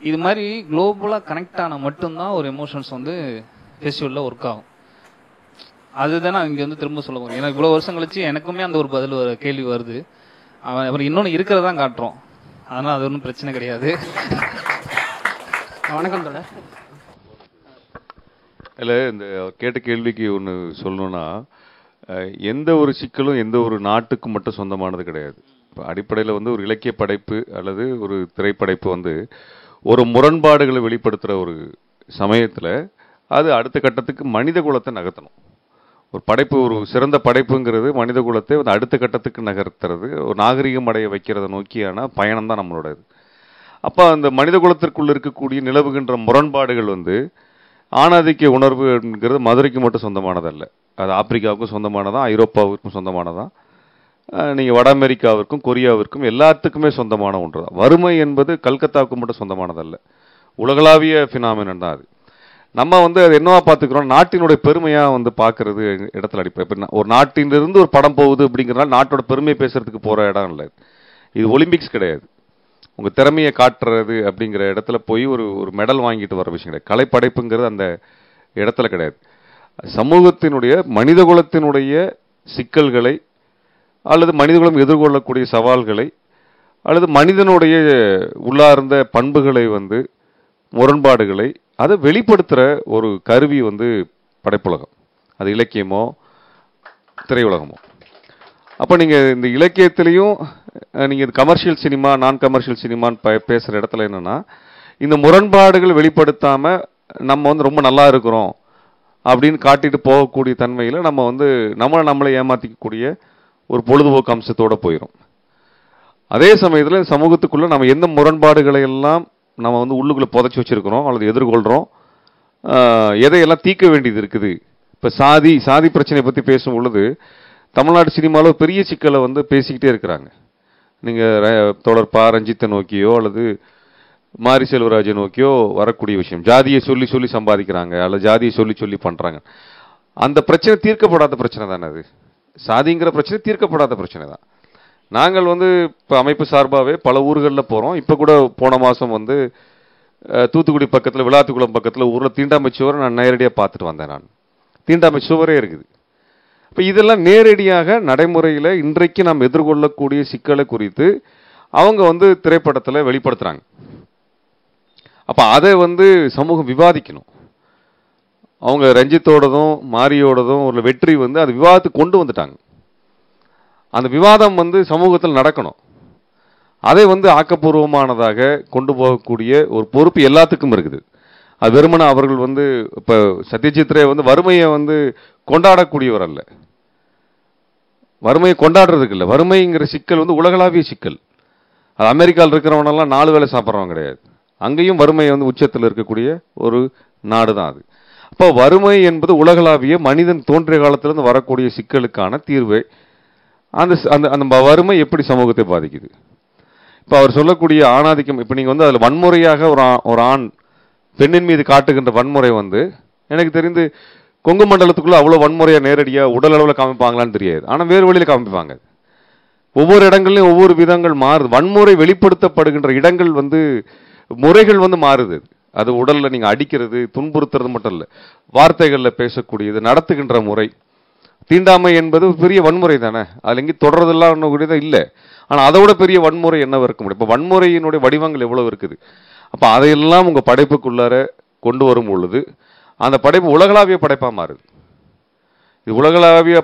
இது மாதிரி குளோபலாக கனெக்ட் ஆனால் மட்டும்தான் ஒரு எமோஷன்ஸ் வந்து ஃபெஸ்டிவலில் ஒர்க் ஆகும். அதுதான் நான் இங்கே வந்து திரும்ப சொல்ல போகிறேன். ஏன்னா இவ்வளோ வருஷம் கழிச்சு எனக்குமே அந்த ஒரு பதில் கேள்வி வருது. அவர் இன்னொன்று இருக்கிறதான் காட்டுறோம், அதனால் அது ஒன்றும் பிரச்சனை கிடையாது.
வணக்கம் தோழர்.
இல்லை, இந்த கேட்ட கேள்விக்கு ஒன்று சொல்லணும்னா, எந்த ஒரு சிக்கலும் எந்த ஒரு நாட்டுக்கும் மட்டும் சொந்தமானது கிடையாது. இப்போ அடிப்படையில் வந்து ஒரு இலக்கிய படைப்பு அல்லது ஒரு திரைப்படைப்பு வந்து ஒரு முரண்பாடுகளை வெளிப்படுத்துகிற ஒரு சமயத்தில் அது அடுத்த கட்டத்துக்கு மனித குலத்தை நகர்த்தணும். ஒரு படைப்பு, ஒரு சிறந்த படைப்புங்கிறது மனித குலத்தை வந்து அடுத்த கட்டத்துக்கு நகர்த்துறது, ஒரு நாகரிகம் அடைய வைக்கிறத நோக்கியான பயணம் தான் நம்மளோட இது. அப்போ அந்த மனித குலத்திற்குள் இருக்கக்கூடிய நிலவுகின்ற முரண்பாடுகள் வந்து ஆணாதிக்க உணர்வுங்கிறது மதுரைக்கு மட்டும் சொந்தமானதல்ல, அது ஆப்பிரிக்காவுக்கும் சொந்தமானதான், ஐரோப்பாவிற்கும் சொந்தமானதான், நீங்கள் வட அமெரிக்காவிற்கும் கொரியாவிற்கும் எல்லாத்துக்குமே சொந்தமான ஒன்று தான். வறுமை என்பது கல்கத்தாவுக்கு மட்டும் சொந்தமானதல்ல, உலகளாவிய ஃபினாமினன் தான் அது. நம்ம வந்து அது என்னவா பார்த்துக்கிறோம், நாட்டினுடைய பெருமையாக வந்து பார்க்கறது இடத்துல அடிப்படை. இப்போ ஒரு நாட்டிலிருந்து ஒரு படம் போகுது அப்படிங்கிறனால நாட்டோட பெருமையை பேசுறதுக்கு போகிற இடம் இல்லை. இது ஒலிம்பிக்ஸ் கிடையாது. உங்கள் திறமையை காட்டுறது அப்படிங்கிற இடத்துல போய் ஒரு மெடல் வாங்கிட்டு வர விஷயம் கிடையாது. கலைப்படைப்புங்கிறது அந்த இடத்துல கிடையாது. சமூகத்தினுடைய மனிதகுலத்தினுடைய சிக்கல்களை அல்லது மனிதகுலம் எதிர்கொள்ளக்கூடிய சவால்களை அல்லது மனிதனுடைய உள்ளார்ந்த பண்புகளை வந்து முரண்பாடுகளை அதை வெளிப்படுத்துகிற ஒரு கருவி வந்து படைப்புலகம், அது இலக்கியமோ திரையுலகமோ. அப்போ நீங்கள் இந்த இலக்கியத்திலையும் நீங்கள் கமர்ஷியல் சினிமா நான் கமர்ஷியல் சினிமான்னு பேசுகிற இடத்துல என்னென்னா, இந்த முரண்பாடுகள் வெளிப்படுத்தாமல் நம்ம வந்து ரொம்ப நல்லா இருக்கிறோம் அப்படின்னு காட்டிட்டு போகக்கூடிய தன்மையில் நம்ம வந்து நம்மளை ஏமாற்றிக்கக்கூடிய ஒரு பொழுதுபோக்கு அம்சத்தோடு போயிடும். அதே சமயத்தில் சமூகத்துக்குள்ளே நம்ம எந்த முரண்பாடுகளை எல்லாம் நம்ம வந்து உள்ளுக்குள்ளே புதைச்சி வச்சுருக்கிறோம் அல்லது எதிர்கொள்கிறோம், எதையெல்லாம் தீர்க்க வேண்டியது இருக்குது, இப்ப சாதி பிரச்சனையை பத்தி பேசும் பொழுது தமிழ்நாடு சினிமாவில் பெரிய சிக்கலை வந்து பேசிக்கிட்டே இருக்கிறாங்க. நீங்க தோழர் பா ரஞ்சித்தை நோக்கியோ அல்லது மாரி செல்வராஜை நோக்கியோ வரக்கூடிய விஷயம், ஜாதியை சொல்லி சொல்லி சம்பாதிக்கிறாங்க அல்லது ஜாதியை சொல்லி சொல்லி பண்றாங்க. அந்த பிரச்சனை தீர்க்கப்படாத பிரச்சனை தானே அது. சாதிங்கிற பிரச்சனை தீர்க்கப்படாத பிரச்சனை தான். நாங்கள் வந்து இப்போ அமைப்பு சார்பாகவே பல ஊர்களில் போகிறோம். இப்போ கூட போன மாதம் வந்து தூத்துக்குடி பக்கத்தில் விளாத்துக்குளம் பக்கத்தில் ஊரில் தீண்டாமை சுவரை நான் நேரடியாக பார்த்துட்டு வந்தேன். நான் தீண்டாமை சுவரே இருக்குது. இப்போ இதெல்லாம் நேரடியாக நடைமுறையில் இன்றைக்கு நாம் எதிர்கொள்ளக்கூடிய சிக்கலை குறித்து அவங்க வந்து திரைப்படத்தில் வெளிப்படுத்துகிறாங்க. அப்போ அதை வந்து சமூகம் விவாதிக்கணும். அவங்க ரஞ்சித்தோடதும் மாரியோடதும் ஒரு வெற்றி வந்து அது விவாதத்துக்கு கொண்டு வந்துட்டாங்க. அந்த விவாதம் வந்து சமூகத்தில் நடக்கணும். அதை வந்து ஆக்கப்பூர்வமானதாக கொண்டு போகக்கூடிய ஒரு பொறுப்பு எல்லாத்துக்கும் இருக்குது. அது வெறுமனே அவர்கள் வந்து இப்போ சத்யஜித் ரே வந்து வறுமையை வந்து கொண்டாடக்கூடியவர் அல்ல, வறுமையை கொண்டாடுறதுக்கு இல்லை. வறுமைங்கிற சிக்கல் வந்து உலகளாவிய சிக்கல். அது அமெரிக்காவில் இருக்கிறவனெல்லாம் 4 வேளை சாப்பிட்றவங்க கிடையாது. அங்கேயும் வறுமை வந்து உச்சத்தில் இருக்கக்கூடிய ஒரு நாடு தான் அது. அப்போ வறுமை என்பது உலகளாவிய மனிதன் தோன்றிய காலத்திலிருந்து வரக்கூடிய சிக்கலுக்கான தீர்வை. அந்த அந்த வறுமை எப்படி சமூகத்தை பாதிக்குது? இப்போ அவர் சொல்லக்கூடிய ஆணாதிக்கம், இப்போ நீங்கள் வந்து அதில் வன்முறையாக ஒரு ஆண் பெண்ணின் மீது காட்டுகின்ற வன்முறை வந்து எனக்கு தெரிந்து கொங்கு மண்டலத்துக்குள்ள அவ்வளோ வன்முறையாக நேரடியாக உடல் அளவில் காமிப்பாங்களான்னு தெரியாது. ஆனால் வேறு வழியில் காமிப்பாங்க. ஒவ்வொரு இடங்கள்லையும் ஒவ்வொரு விதங்கள் மாறுது. வன்முறை வெளிப்படுத்தப்படுகின்ற இடங்கள் வந்து முறைகள் வந்து மாறுது. அது உடலில் நீங்கள் அடிக்கிறது, துன்புறுத்துறது மட்டும் இல்லை, வார்த்தைகளில் பேசக்கூடியது, நடத்துகின்ற முறை. தீண்டாமை என்பது பெரிய வன்முறை தானே, அதில் எங்கேயும் தொடர்றதெல்லாம் ஒன்றும் கூடியதான் இல்லை. ஆனால் அதை விட பெரிய வன்முறை என்ன இருக்க முடியும்? இப்போ வன்முறையினுடைய வடிவங்கள் எவ்வளவு இருக்குது. அப்போ அதையெல்லாம் உங்கள் படைப்புக்குள்ளார கொண்டு வரும் பொழுது அந்த படைப்பு உலகளாவிய படைப்பாக மாறுது. இது உலகளாவிய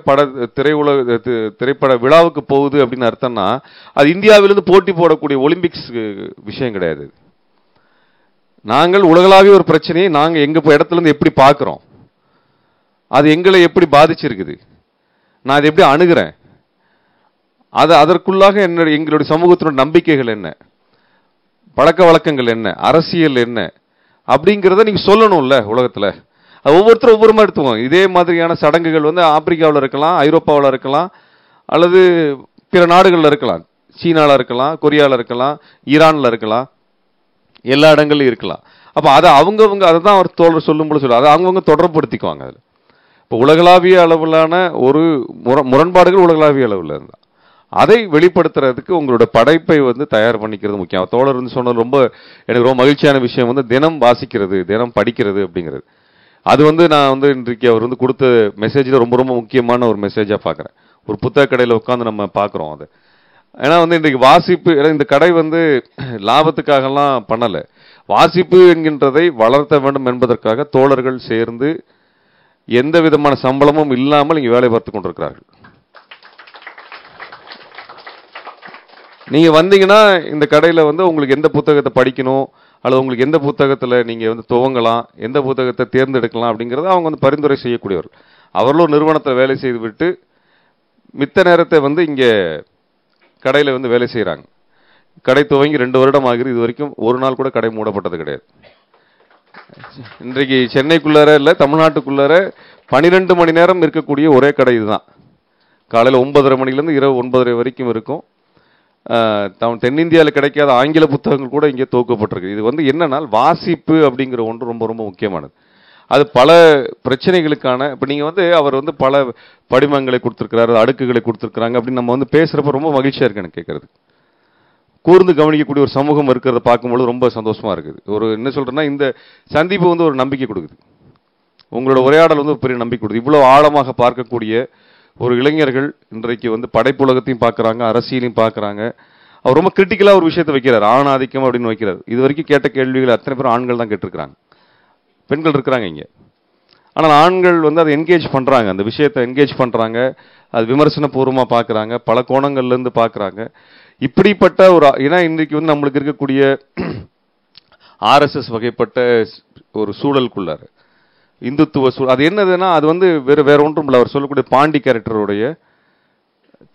திரைப்பட விழாவுக்கு போகுது அப்படின்னு அர்த்தம்னா அது இந்தியாவிலிருந்து போட்டி போடக்கூடிய ஒலிம்பிக்ஸ் விஷயம் கிடையாது. நாங்கள் உலகளாவிய ஒரு பிரச்சனையை நாங்கள் எங்கள் இடத்துல இருந்து எப்படி பார்க்குறோம், அது எங்களை எப்படி பாதிச்சிருக்குது, நான் அதை எப்படி அணுகிறேன், அதற்குள்ளாக எங்களுடைய சமூகத்தினுடைய நம்பிக்கைகள் என்ன, பழக்க வழக்கங்கள் என்ன, அரசியல் என்ன அப்படிங்கிறத நீங்க சொல்லணும்ல உலகத்துல. அது ஒவ்வொருத்தரும் ஒவ்வொரு மாதிரி எடுத்துவோம். இதே மாதிரியான சடங்குகள் வந்து ஆப்பிரிக்காவில் இருக்கலாம், ஐரோப்பாவில் இருக்கலாம், அல்லது பிற நாடுகளில் இருக்கலாம், சீனாவில் இருக்கலாம், கொரியாவில் இருக்கலாம், ஈரானில் இருக்கலாம், எல்லா இடங்கள்லையும் இருக்கலாம். அப்போ அதை அவங்கவுங்க அதை தான் அவர் தோழர் சொல்லும்போது சொல்லுவாங்க, அதை அவங்கவுங்க தொடர்புபடுத்திக்குவாங்க. அதில் இப்போ உலகளாவிய அளவிலான ஒரு முரண்பாடுகள் உலகளாவிய அளவில் இருந்தால் அதை வெளிப்படுத்துறதுக்கு உங்களோட படைப்பை வந்து தயார் பண்ணிக்கிறது முக்கியம். தோழர் வந்து சொன்னது ரொம்ப எனக்கு ரொம்ப மகிழ்ச்சியான விஷயம் வந்து தினம் வாசிக்கிறது, தினம் படிக்கிறது அப்படிங்கிறது. அது வந்து நான் வந்து இன்றைக்கு அவர் வந்து கொடுத்த மெசேஜில் ரொம்ப ரொம்ப முக்கியமான ஒரு மெசேஜாக பார்க்குறேன். ஒரு புத்தக கடையில் உட்காந்து நம்ம பார்க்குறோம் அதை. ஏன்னா வந்து இன்றைக்கு வாசிப்பு, இந்த கடை வந்து லாபத்துக்காகலாம் பண்ணலை, வாசிப்பு என்கின்றதை வளர்த்த வேண்டும் என்பதற்காக தோழர்கள் சேர்ந்து எந்த விதமான சம்பளமும் இல்லாமல் இங்கே வேலை பார்த்து கொண்டிருக்கிறார்கள். நீங்க வந்தீங்கன்னா இந்த கடையில வந்து உங்களுக்கு எந்த புத்தகத்தை படிக்கணும் அல்லது உங்களுக்கு எந்த புத்தகத்துல நீங்க வந்து துவங்கலாம், எந்த புத்தகத்தை தேர்ந்தெடுக்கலாம் அப்படிங்கறத அவங்க வந்து பரிந்துரை செய்யக்கூடியவர்கள். அவர்களும் நிறுவனத்தில் வேலை செய்து விட்டு மித்த நேரத்தை வந்து இங்க கடையில வந்து வேலை செய்யறாங்க. கடை துவங்கி 2 வருடம் ஆகுது. இது வரைக்கும் ஒரு நாள் கூட கடை மூடப்பட்டது கிடையாது. இன்றைக்கு சென்னைக்குள்ளார இல்ல தமிழ்நாட்டுக்குள்ளார 12 மணி நேரம் இருக்கக்கூடிய ஒரே கடை இதுதான். காலையில் 9:30 மணிலேருந்து இரவு 9:30 வரைக்கும் இருக்கும். தென்னிந்தியாவில் கிடைக்காத ஆங்கில புத்தகங்கள் கூட இங்கே துவக்கப்பட்டிருக்கு. இது வந்து என்னன்னா வாசிப்பு அப்படிங்கிற ஒன்று ரொம்ப ரொம்ப முக்கியமானது. அது பல பிரச்சனைகளுக்கான இப்போ நீங்கள் வந்து அவர் வந்து பல படிமங்களை கொடுத்துருக்கிறாரு, அடுக்குகளை கொடுத்துருக்குறாங்க அப்படின்னு நம்ம வந்து பேசுகிறப்ப ரொம்ப மகிழ்ச்சியாக இருக்கு எனக்கு கேட்கறது. கூர்ந்து கவனிக்கக்கூடிய ஒரு சமூகம் இருக்கிறத பார்க்கும்போது ரொம்ப சந்தோஷமா இருக்குது. ஒரு என்ன சொல்றேன்னா இந்த சந்திப்பு வந்து ஒரு நம்பிக்கை கொடுக்குது. உங்களோட உரையாடல் வந்து பெரிய நம்பிக்கை கொடுக்குது. இவ்வளோ ஆழமாக பார்க்கக்கூடிய ஒரு இளைஞர்கள் இன்றைக்கு வந்து படைப்புலகத்தையும் பார்க்குறாங்க, அரசியலையும் பார்க்குறாங்க. அவர் ரொம்ப கிரிட்டிக்கலாக ஒரு விஷயத்தை வைக்கிறார், ஆணாதிக்கம் அப்படின்னு வைக்கிறார். இது வரைக்கும் கேட்ட கேள்விகள் அத்தனை பேரும் ஆண்கள் தான் கேட்டிருக்கிறாங்க, பெண்கள் இருக்கிறாங்க இங்கே. ஆனால் ஆண்கள் வந்து அதை என்கேஜ் பண்ணுறாங்க, அந்த விஷயத்தை என்கேஜ் பண்ணுறாங்க, அது விமர்சனபூர்வமாக பார்க்குறாங்க, பல கோணங்கள்லேருந்து பார்க்குறாங்க. இப்படிப்பட்ட ஒரு ஏன்னா இன்றைக்கு வந்து நம்மளுக்கு இருக்கக்கூடிய ஆர்எஸ்எஸ் வகைப்பட்ட ஒரு சூழலுக்குள்ளார இந்துத்துவ சூழல் அது என்னதுன்னா அது வந்து வேற ஒன்றும் இல்லை. அவர் சொல்லக்கூடிய பாண்டி கேரக்டருடைய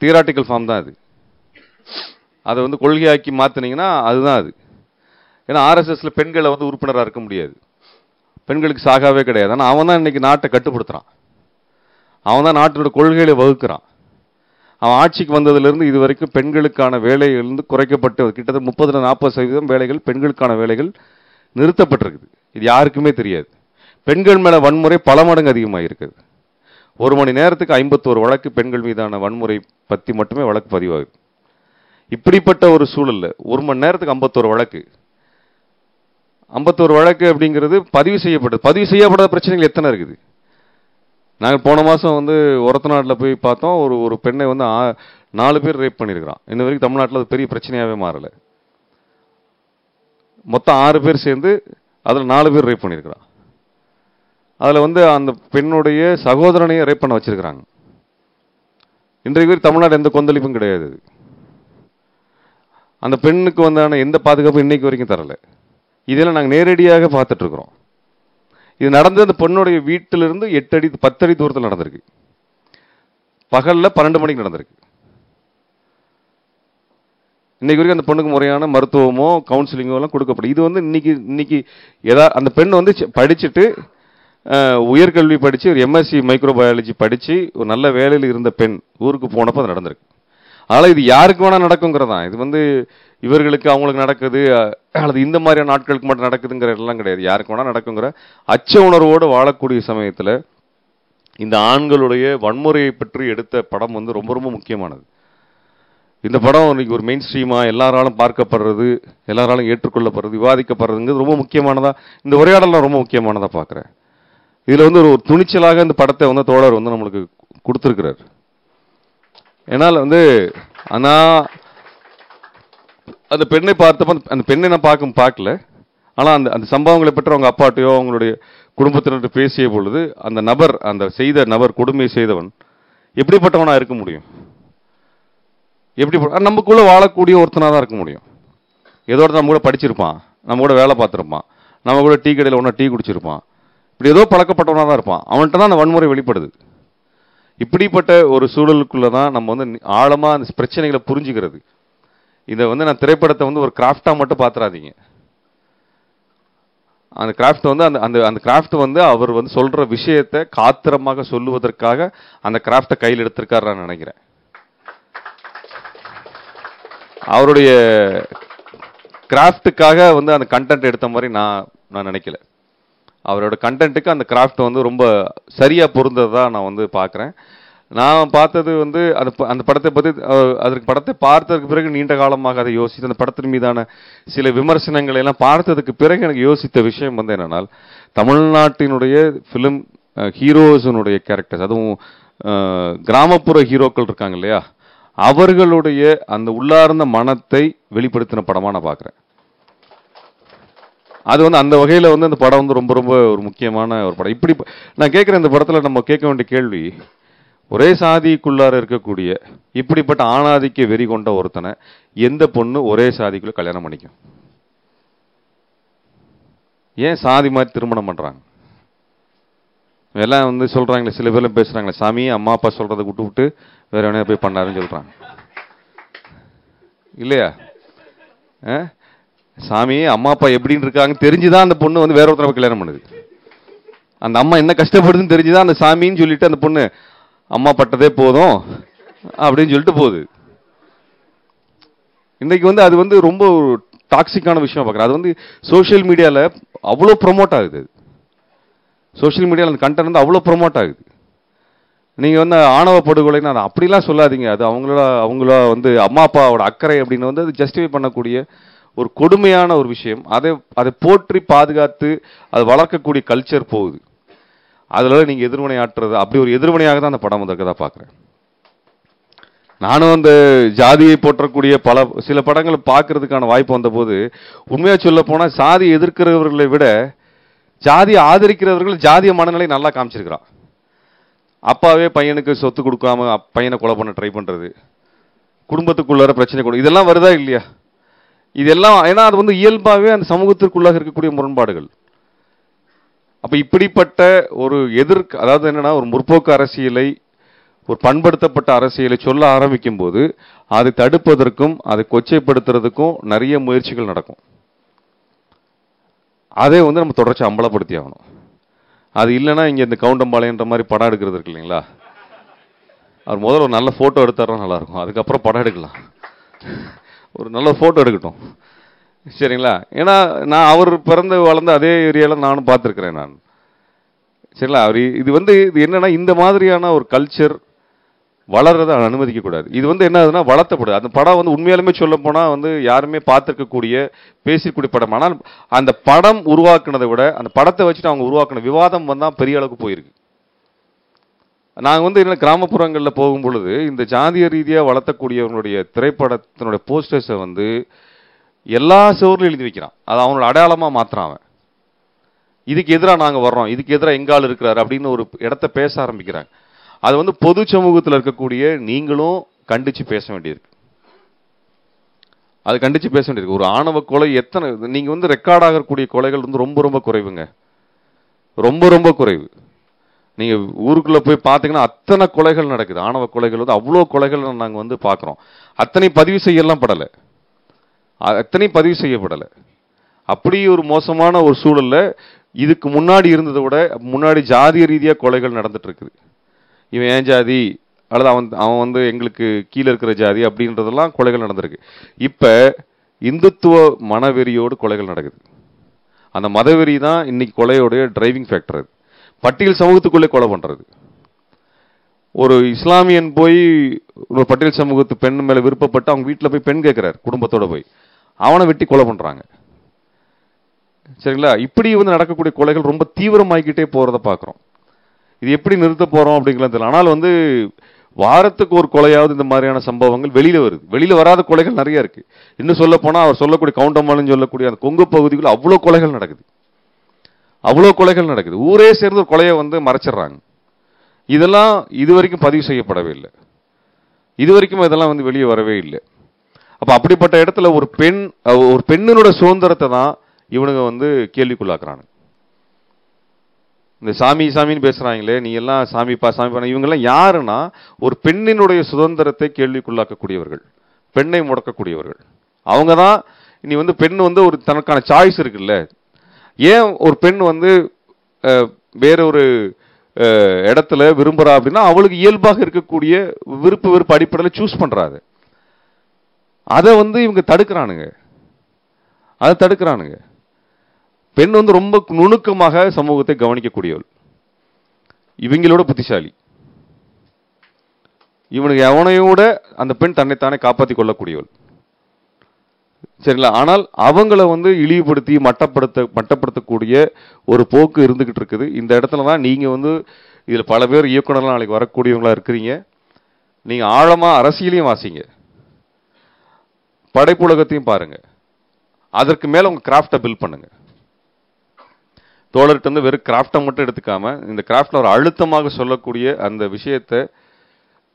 தியராட்டிக்கல் ஃபார்ம் தான் அது. அதை வந்து கொள்கையாக்கி மாற்றினீங்கன்னா அதுதான் அது. ஏன்னா ஆர்எஸ்எஸ்ல பெண்களை வந்து உறுப்பினராக இருக்க முடியாது, பெண்களுக்கு சாகாவே கிடையாது. ஆனால் அவன் தான் இன்னைக்கு நாட்டை கட்டுப்படுத்துறான். அவன் தான் நாட்டினோட கொள்கைகளை வகுக்கிறான். அவன் ஆட்சிக்கு வந்ததிலிருந்து இது வரைக்கும் பெண்களுக்கான வேலைகள் வந்து குறைக்கப்பட்டு கிட்டத்தட்ட 30-40% வேலைகள் பெண்களுக்கான வேலைகள் நிறுத்தப்பட்டிருக்குது. இது யாருக்குமே தெரியாது. பெண்கள் மேல வன்முறை பல மடங்கு அதிகமாக இருக்குது. 1 மணி நேரத்துக்கு 51 வழக்கு பெண்கள் மீதான வன்முறை பற்றி மட்டுமே வழக்கு பதிவாகுது. இப்படிப்பட்ட ஒரு சூழல்ல 1 மணி நேரத்துக்கு 51 வழக்கு 51 வழக்கு அப்படிங்கிறது பதிவு செய்யப்பட்டது. பதிவு செய்யப்படாத பிரச்சனைகள் எத்தனை இருக்குது? நாங்கள் போன மாதம் வந்து ஒரத்தநாட்டில் போய் பார்த்தோம். ஒரு பெண்ணை வந்து 4 பேர் ரேப் பண்ணியிருக்கிறான். இன்ன வரைக்கும் தமிழ்நாட்டில் அது பெரிய பிரச்சனையாகவே மாறலை. மொத்தம் 6 பேர் சேர்ந்து அதில் 4 பேர் ரேப் பண்ணியிருக்கிறான். அதில் வந்து அந்த பெண்ணுடைய சகோதரனையும் ரேப் பண்ண வச்சிருக்கிறாங்க. இன்றைக்கு வரை தமிழ்நாடு எந்த கொந்தளிப்பும் கிடையாது. அந்த பெண்ணுக்கு வந்தான எந்த பாதுகாப்பும் இன்னைக்கு வரைக்கும் தரலை. இதெல்லாம் நாங்கள் நேரடியாக பார்த்துட்டு இருக்கிறோம். இது நடந்து அந்த பொண்ணுடைய வீட்டிலிருந்து 8 அடி 10 அடி தூரத்தில் நடந்திருக்கு. பகல்ல 12 மணிக்கு நடந்திருக்கு. இன்னைக்கு வரைக்கும் அந்த பொண்ணுக்கு முறையான மருத்துவமோ கவுன்சிலிங்கோ எல்லாம் கொடுக்கப்படும். இது வந்து இன்னைக்கு அந்த பெண் வந்து படிச்சுட்டு உயர்கல்வி படிச்சு ஒரு எம்எஸ்சி மைக்ரோபயாலஜி படிச்சு ஒரு நல்ல வேலையில் இருந்த பெண் ஊருக்கு போனப்போ அது நடந்திருக்கு. அதனால இது யாருக்கு வேணா நடக்குங்கிறதான். இது வந்து இவர்களுக்கு அவங்களுக்கு நடக்குது அல்லது இந்த மாதிரியான நாட்களுக்கு மட்டும் நடக்குதுங்கிற எல்லாம் கிடையாது. யாருக்கு வேணா நடக்குங்கிற அச்ச உணர்வோடு வாழக்கூடிய சமயத்தில் இந்த ஆண்களுடைய வன்முறையை பற்றி எடுத்த படம் வந்து ரொம்ப ரொம்ப முக்கியமானது. இந்த படம் இன்னைக்கு ஒரு மெயின் ஸ்ட்ரீமா எல்லாராலும் பார்க்கப்படுறது, எல்லாராலும் ஏற்றுக்கொள்ளப்படுறது, விவாதிக்கப்படுறதுங்கிறது ரொம்ப முக்கியமானதா, இந்த உரையாடலாம் ரொம்ப முக்கியமானதா பார்க்குறேன். இதுல வந்து ஒரு துணிச்சலாக இந்த படத்தை வந்து தோழர் வந்து நம்மளுக்கு கொடுத்துருக்கிறார். என்னால் வந்து அந்த பெண்ணை பார்த்தப்ப அந்த பெண்ணை நான் பார்க்கல. ஆனால் அந்த சம்பவங்களை பற்றி அவங்க அப்பாட்டையோ அவங்களுடைய குடும்பத்தினர் பேசிய பொழுது அந்த நபர், அந்த செய்த நபர், கொடுமையை செய்தவன் எப்படிப்பட்டவனா இருக்க முடியும்? நமக்குள்ள வாழக்கூடிய ஒருத்தனா தான் இருக்க முடியும். ஏதோ நம்ம கூட படிச்சிருப்பான், நம்ம கூட வேலை பார்த்துருப்பான், நம்ம கூட டீ கடையில் ஒன்றா டீ குடிச்சிருப்பான், இப்படி ஏதோ பழக்கப்பட்டவனா தான் இருப்பான். அவன்கிட்ட தான் அந்த வன்முறை வெளிப்படுது. இப்படிப்பட்ட ஒரு சூழலுக்குள்ள தான் நம்ம வந்து ஆழமா அந்த பிரச்சனைகளை புரிஞ்சுக்கிறது. இதை வந்து நான் திரைப்படத்தை வந்து ஒரு கிராஃப்டா மட்டும் பார்த்துறாதீங்க. அந்த கிராஃப்ட் வந்து அந்த கிராஃப்ட் வந்து அவர் வந்து சொல்ற விஷயத்தை காத்திரமாக சொல்லுவதற்காக அந்த கிராஃப்டை கையில் எடுத்திருக்காரு நான் நினைக்கிறேன். அவருடைய கிராஃப்டுக்காக வந்து அந்த கண்டென்ட் எடுத்த மாதிரி நான் நினைக்கல. அவரோட கண்டென்ட்டுக்கு அந்த கிராஃப்ட் வந்து ரொம்ப சரியா பொருந்ததா நான் வந்து பார்க்குறேன். நான் பார்த்தது வந்து அந்த படத்தை பற்றி அதற்கு படத்தை பார்த்ததுக்கு பிறகு நீண்ட காலமாக அதை யோசித்து அந்த படத்தின் மீதான சில விமர்சனங்களை எல்லாம் பார்த்ததுக்கு பிறகு எனக்கு யோசித்த விஷயம் வந்து என்னன்னா, தமிழ்நாட்டினுடைய ஃபிலிம் ஹீரோஸனுடைய கேரக்டர்ஸ், அதுவும் கிராமப்புற ஹீரோக்கள் இருக்காங்க இல்லையா, அவர்களுடைய அந்த உள்ளார்ந்த மனத்தை வெளிப்படுத்தின படமா நான் பார்க்குறேன். அது வந்து அந்த வகையில் வந்து அந்த படம் வந்து ரொம்ப ரொம்ப ஒரு முக்கியமான ஒரு படம். இப்படி நான் கேட்குறேன், இந்த படத்தில் நம்ம கேட்க வேண்டிய கேள்வி, ஒரே சாதிக்குள்ளார இருக்கக்கூடிய இப்படிப்பட்ட ஆணாதிக்க வெறி கொண்ட ஒருத்தனை எந்த பொண்ணு ஒரே சாதிக்குள்ள கல்யாணம் பண்ணிக்கும்? ஏன் சாதி மாதிரி திருமணம் பண்றாங்க? எல்லாம் வந்து சொல்றாங்களே, சில பேர்லாம் பேசுறாங்களே, சாமி அம்மா அப்பா சொல்றதை விட்டு வேற எவனையா போய் பண்ணாருன்னு சொல்றாங்க இல்லையா? சாமி அம்மா அப்பா எப்படின்னு இருக்காங்க தெரிஞ்சுதான் அந்த பொண்ணு வந்து வேற ஒருத்தர கல்யாணம் பண்ணுது. அந்த அம்மா என்ன கஷ்டப்படுதுன்னு தெரிஞ்சுதான் அந்த சாமின்னு சொல்லிட்டு அந்த பொண்ணு அம்மா பட்டதே போதும் அப்படின்னு சொல்லிட்டு போகுது. இன்னைக்கு வந்து அது வந்து ரொம்ப டாக்ஸிக்கான விஷயம் பார்க்குறேன். அது வந்து சோசியல் மீடியாவில் அவ்வளோ ப்ரொமோட் ஆகுது. சோசியல் மீடியாவில் அந்த கண்டென்ட் வந்து அவ்வளோ ப்ரொமோட் ஆகுது. நீங்கள் வந்து ஆணவ படுகொலைன்னு அதை அப்படிலாம் சொல்லாதீங்க. அது அவங்கள வந்து அம்மா அப்பாவோட அக்கறை அப்படின்னு வந்து அது ஜஸ்டிஃபை பண்ணக்கூடிய ஒரு கொடுமையான ஒரு விஷயம். அதை போற்றி பாதுகாத்து அதை வளர்க்கக்கூடிய கல்ச்சர் போகுது. அதில் நீங்கள் எதிர்வினை ஆற்றுறது, அப்படி ஒரு எதிர்வினையாக தான் அந்த படம் வந்திருக்கதா பார்க்குறேன். நானும் அந்த ஜாதியை போற்றக்கூடிய சில படங்களை பார்க்கறதுக்கான வாய்ப்பு வந்தபோது உண்மையாக சொல்ல போனால் சாதி எதிர்க்கிறவர்களை விட ஜாதியை ஆதரிக்கிறவர்கள் ஜாதிய மனநிலை நல்லா காமிச்சிருக்கிறான். அப்பாவே பையனுக்கு சொத்து கொடுக்காம பையனை கொலை பண்ண ட்ரை பண்ணுறது, குடும்பத்துக்குள்ளார பிரச்சனை கொடு, இதெல்லாம் வருதா இல்லையா? இதெல்லாம் ஏன்னா அது வந்து இயல்பாகவே அந்த சமூகத்திற்குள்ளாக இருக்கக்கூடிய முரண்பாடுகள். அப்ப இப்படிப்பட்ட ஒரு அதாவது என்னன்னா, ஒரு முற்போக்கு அரசியலை, ஒரு பண்படுத்தப்பட்ட அரசியலை சொல்ல ஆரம்பிக்கும் போது அதை தடுப்பதற்கும் அதை கொச்சைப்படுத்துறதுக்கும் நிறைய முயற்சிகள் நடக்கும். அதை வந்து நம்ம தொடர்ச்சி அம்பலப்படுத்தி ஆகணும். அது இல்லைன்னா இங்க இந்த கவுண்டம்பாளையன்ற மாதிரி படம் எடுக்கிறது இருக்கு இல்லைங்களா, அவர் முதல்ல ஒரு நல்ல ஃபோட்டோ எடுத்தாருன்னா நல்லாயிருக்கும், அதுக்கப்புறம் படம் எடுக்கலாம். ஒரு நல்ல ஃபோட்டோ எடுக்கட்டும், சரிங்களா? ஏன்னா நான் அவர் பிறந்து வளர்ந்த அதே ஏரியாவில் நானும் பார்த்துருக்குறேன் நான், சரிங்களா? அவர் இது என்னன்னா இந்த மாதிரியான ஒரு கல்ச்சர் வளர்றதை அனுமதிக்க கூடாது. இது என்ன ஆகுதுன்னா வளர்த்தப்படுது. அந்த படம் உண்மையாலுமே சொல்ல போனா யாருமே பார்த்துருக்கக்கூடிய பேசிக்கூடிய படம். ஆனால் அந்த படம் உருவாக்குனதை விட அந்த படத்தை வச்சுட்டு அவங்க உருவாக்குன விவாதம் தான் பெரிய அளவுக்கு போயிருக்கு. நாங்கள் என்ன கிராமப்புறங்களில் போகும் பொழுது இந்த ஜாதிய ரீதியாக வளர்த்தக்கூடியவங்களுடைய திரைப்படத்தினுடைய போஸ்டர்ஸை எல்லா சோர்லையும் எழுதி வைக்கிறான். அது அவனோட அடையாளமாக மாத்திரான். அவன் இதுக்கு எதிராக நாங்கள் வர்றோம், இதுக்கு எதிராக எங்கால் இருக்கிறார் அப்படின்னு ஒரு இடத்த பேச ஆரம்பிக்கிறாங்க. அது பொது சமூகத்தில் இருக்கக்கூடிய நீங்களும் கண்டிச்சு பேச வேண்டியிருக்கு. அது கண்டிச்சு பேச வேண்டியிருக்கு. ஒரு ஆணவ கொலை எத்தனை நீங்க ரெக்கார்ட் ஆகக்கூடிய கொலைகள் ரொம்ப ரொம்ப குறைவுங்க, ரொம்ப ரொம்ப குறைவு. நீங்க ஊருக்குள்ள போய் பார்த்தீங்கன்னா அத்தனை கொலைகள் நடக்குது. ஆணவ கொலைகள் அவ்வளோ கொலைகள் நாங்கள் பார்க்குறோம். அத்தனை பதிவு செய்யலாம் படலை, அத்தனை பதிவு செய்யப்படலை. அப்படி ஒரு மோசமான ஒரு சூழல்ல இதுக்கு முன்னாடி இருந்ததை விட முன்னாடி ஜாதிய ரீதியாக கொலைகள் நடந்துட்டு இருக்குது. இவன் ஏன் ஜாதி அல்லது அவன் எங்களுக்கு கீழே இருக்கிற ஜாதி அப்படின்றதெல்லாம் கொலைகள் நடந்திருக்கு. இப்ப இந்துத்துவ மனவெறியோடு கொலைகள் நடக்குது. அந்த மதவெறி தான் இன்னைக்கு கொலையோடைய டிரைவிங் ஃபேக்டர். அது பட்டியல் சமூகத்துக்குள்ளே கொலை பண்றது. ஒரு இஸ்லாமியன் போய் ஒரு பட்டியல் சமூகத்து பெண் மேல விருப்பப்பட்டு அவங்க வீட்டில் போய் பெண் கேட்கிறார், குடும்பத்தோட போய் அவனை வெட்டி கொலை பண்றாங்க. சரிங்களா? இப்படி நடக்கக்கூடிய கொலைகள் ரொம்ப தீவிரமாகிக்கிட்டே போறத பாக்குறோம். இது எப்படி நிறுத்த போறோம் அப்படிங்கிறது தெரியல. ஆனால் வாரத்துக்கு ஒரு கொலையாவது இந்த மாதிரியான சம்பவங்கள் வெளியில வருது. வெளியில வராத கொலைகள் நிறைய இருக்கு. இன்னும் சொல்ல போனா அவர் சொல்லக்கூடிய கவுண்டம்மாள்னு சொல்லக்கூடிய அந்த கொங்கு பகுதிகளில் அவ்வளோ கொலைகள் நடக்குது, அவ்வளோ கொலைகள் நடக்குது. ஊரே சேர்ந்து ஒரு கொலையை மறைச்சிடுறாங்க. இதெல்லாம் இதுவரைக்கும் பதிவு செய்யப்படவே இல்லை. இதுவரைக்கும் இதெல்லாம் வெளியே வரவே இல்லை. அப்ப அப்படிப்பட்ட இடத்துல ஒரு பெண்ணினோட சுதந்திரத்தை தான் இவனுங்க கேள்விக்குள்ளாக்குறாங்க. இந்த சாமி சாமின்னு பேசுறாங்களே, நீ எல்லாம் சாமிப்பா சாமிப்பா, இவங்கெல்லாம் யாருன்னா ஒரு பெண்ணினுடைய சுதந்திரத்தை கேள்விக்குள்ளாக்கக்கூடியவர்கள், பெண்ணை முடக்கக்கூடியவர்கள். அவங்க தான் இனி பெண் ஒரு தனக்கான சாய்ஸ் இருக்குல்ல. ஏன் ஒரு பெண் வேற ஒரு இடத்துல விரும்புறா அப்படின்னா அவளுக்கு இயல்பாக இருக்கக்கூடிய விருப்ப அடிப்படையில் சூஸ் பண்றாது. அதை இவங்க தடுக்கிறானுங்க, அதை தடுக்கிறானுங்க. பெண் ரொம்ப நுணுக்கமாக சமூகத்தை கவனிக்கக்கூடியவள். இவங்களோட புத்திசாலி. இவனுக்கு எவனையோட அந்த பெண் தன்னைத்தானே காப்பாற்றிக் கொள்ளக்கூடியவள். சரிங்களா? ஆனால் அவங்கள இழிவுபடுத்தி மட்டப்படுத்தக்கூடிய ஒரு போக்கு இருந்துகிட்டு இருக்குது. இந்த இடத்துல தான் நீங்க இதுல பல பேர் இயக்குனர்லாம் நாளைக்கு வரக்கூடியவங்களா இருக்கிறீங்க. நீங்க ஆழமா அரசியலையும் வாசிங்க, படைப்புலகத்தையும் பாருங்க. அதற்கு மேல உங்க கிராஃப்டை பில்ட் பண்ணுங்க. தோழர்கிட்ட வெறும் கிராஃப்டை மட்டும் எடுத்துக்காம இந்த கிராஃப்ட்ல ஒரு அழுத்தமாக சொல்லக்கூடிய அந்த விஷயத்தை,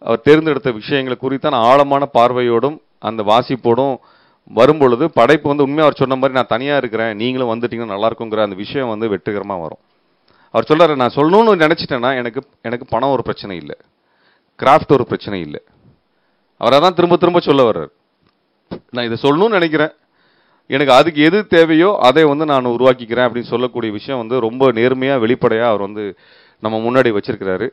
அவர் தேர்ந்தெடுத்த விஷயங்களை குறித்தான ஆழமான பார்வையோடும் அந்த வாசிப்போடும் வரும்பொழுது படைப்பு உண்மையாக அவர் சொன்ன மாதிரி நான் தனியாக இருக்கிறேன், நீங்களும் வந்துட்டீங்கன்னா நல்லா இருக்குங்கிற அந்த விஷயம் வெற்றிகரமாக வரும். அவர் சொல்றாரு, நான் சொல்லணும்னு நினைச்சிட்டேன்னா எனக்கு பணம் ஒரு பிரச்சனை இல்லை, கிராஃப்ட் ஒரு பிரச்சனை இல்லை. அவரை தான் திரும்ப திரும்ப சொல்ல வர்றார். நான் இதை சொல்லணும்னு நினைக்கிறேன், எனக்கு அதுக்கு எது தேவையோ அதை நான் உருவாக்கிக்கிறேன் அப்படின்னு சொல்லக்கூடிய விஷயம் ரொம்ப நேர்மையாக வெளிப்படையாக அவர் நம்ம முன்னாடி வச்சிருக்கிறாரு.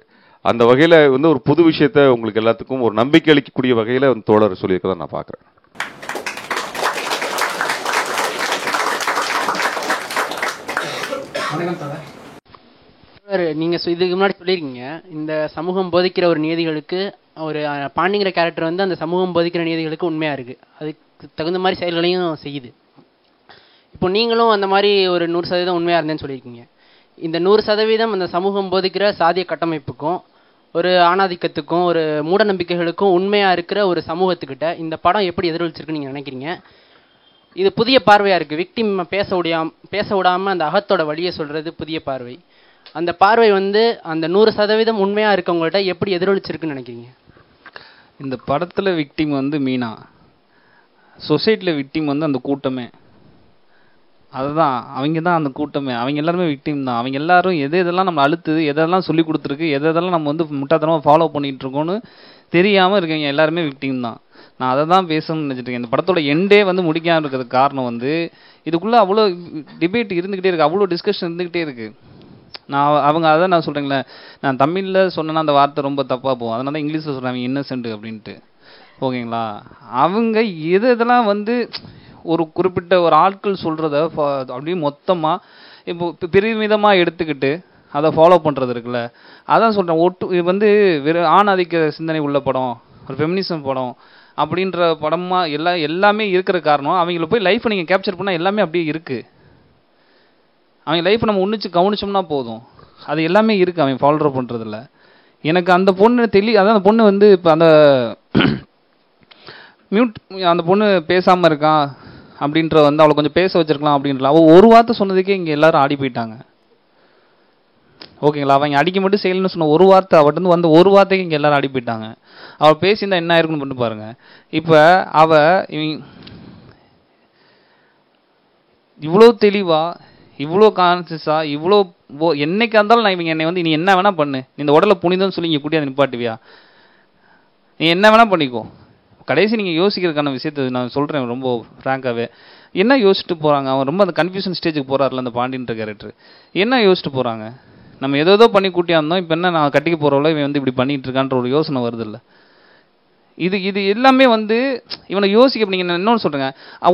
அந்த வகையில் ஒரு புது விஷயத்தை உங்களுக்கு எல்லாத்துக்கும் ஒரு நம்பிக்கை அளிக்கக்கூடிய வகையில் தோழர் சொல்லியிருக்கதான் நான் பார்க்குறேன்.
நீங்க இதுக்கு முன்னாடி சொல்லியிருக்கீங்க, இந்த சமூகம் போதிக்கிற ஒரு நீதிகளுக்கு ஒரு பாண்டிங்கிற கேரக்டர் அந்த சமூகம் போதிக்கிற நீதிகளுக்கு உண்மையா இருக்கு, அதுக்கு தகுந்த மாதிரி செயல்களையும் செய்யுது. இப்போ நீங்களும் அந்த மாதிரி ஒரு 100% உண்மையா இருந்தேன்னு சொல்லியிருக்கீங்க. இந்த 100% அந்த சமூகம் போதிக்கிற சாதிய கட்டமைப்புக்கும் ஒரு ஆணாதிக்கத்துக்கும் ஒரு மூட நம்பிக்கைகளுக்கும் உண்மையா இருக்கிற ஒரு சமூகத்துக்கிட்ட இந்த படம் எப்படி எதிரொலிச்சிருக்குன்னு நீங்க நினைக்கிறீங்க? இது புதிய பார்வையா இருக்கு. விக்டிம் பேச விடாம அந்த அகத்தோட வழியை சொல்றது புதிய பார்வை. அந்த பார்வை அந்த 100% உண்மையா இருக்கவங்கள்ட்ட எப்படி எதிரொலிச்சிருக்குன்னு நினைக்கிறீங்க?
இந்த படத்துல விக்டிம் மீனா, சொசைட்டில விக்டிம் அந்த கூட்டமே, அதுதான் அவங்க தான் அந்த கூட்டமே. அவங்க எல்லாருமே விக்டிம் தான். அவங்க எல்லாரும் எதெல்லாம் நம்ம அழுத்துது, எதெல்லாம் சொல்லி கொடுத்துருக்கு, எதெல்லாம் நம்ம முட்டாத்தனமாக ஃபாலோ பண்ணிட்டு இருக்கோம்னு தெரியாமல் இருக்கீங்க எல்லாருமே விக்டிம் தான். நான் அதை தான் பேசணும்னு நினச்சிட்டு இருக்கேன். இந்த படத்தோட எண்டே முடிக்காமல் இருக்கிறதுக்கு காரணம் இதுக்குள்ளே அவ்வளோ டிபேட் இருந்துக்கிட்டே இருக்குது, அவ்வளோ டிஸ்கஷன் இருந்துக்கிட்டே இருக்குது. அவங்க அதான் நான் சொல்கிறேங்களே, நான் தமிழில் சொன்னேன்னா அந்த வார்த்தை ரொம்ப தப்பாக போகும். அதனால தான் இங்கிலீஷில் சொல்கிறாங்க இன்னசென்ட் அப்படின்ட்டு. ஓகேங்களா? அவங்க இதெல்லாம் வந்து ஒரு குறிப்பிட்ட ஒரு ஆட்கள் சொல்கிறத அப்படியே மொத்தமாக இப்போ பெருமிதமாக எடுத்துக்கிட்டு அதை ஃபாலோ பண்ணுறது இருக்குல்ல, அதான் சொல்கிறேன். இது வந்து வெறும் ஆண் ஆதிக்க சிந்தனை உள்ள படம், ஒரு ஃபெமினிசம் படம் அப்படின்ற படமாக எல்லாமே இருக்கிற காரணம், அவங்கள போய் லைஃப்பை நீங்கள் கேப்சர் பண்ணால் எல்லாமே அப்படியே இருக்குது. அவங்க லைஃப்பை நம்ம உன்னிச்சு கவனிச்சோம்னா போதும், அது எல்லாமே இருக்குது அவங்க ஃபாலோ பண்ணுறதில்ல. எனக்கு அந்த பொண்ணு அதான் அந்த பொண்ணு வந்து இப்போ அந்த அந்த பொண்ணு பேசாமல் இருக்கான் அப்படின்ற வந்து அவளை கொஞ்சம் பேச வச்சிருக்கலாம் அப்படின்ற அவள் ஒரு வார்த்தை சொன்னதுக்கே இங்கே எல்லாரும் ஆடி போயிட்டாங்க. ஓகேங்களா? அவங்க அடிக்க மட்டும் செய்யலன்னு சொன்ன ஒரு வார்த்தை அவட்டு வந்து ஒரு வார்த்தைக்கு இங்கே எல்லாரும் ஆடி போயிட்டாங்க. அவள் பேசியிருந்தா என்ன ஆயிருக்குன்னு பண்ணி பாருங்க. இப்போ இவ்வளோ தெளிவா, இவ்வளோ கான்சியஸா, இவ்வளோ என்னைக்கா இருந்தாலும் நான் இவங்க என்னை வந்து நீ என்ன வேணா பண்ணு, நீ இந்த உடலை புனிதம்னு சொல்லி இங்கே கூட்டியாந்து நிப்பாட்டுவியா, நீ என்ன வேணா பண்ணிக்கோ. கடைசி நீங்கள் யோசிக்கிறதுக்கான விஷயத்தை நான் சொல்கிறேன் ரொம்ப ஃப்ராங்காகவே. என்ன யோசிச்சுட்டு போகிறாங்க? அவன் ரொம்ப அந்த கன்ஃபியூஷன் ஸ்டேஜுக்கு போகிறாருல அந்த பாண்டின்ற கேரக்டர். என்ன யோசிச்சுட்டு போகிறாங்க? நம்ம ஏதோ பண்ணி கூட்டியாந்தோம், இப்போ என்ன நான் கட்டிக்க போகிறவளோ இவன் வந்து இப்படி பண்ணிட்டு இருக்கான்ற ஒரு யோசனை வருது இல்லை? இது எல்லாமே வந்து இவனை யோசிக்க. நீங்கள் இன்னொன்று சொல்கிறேங்க,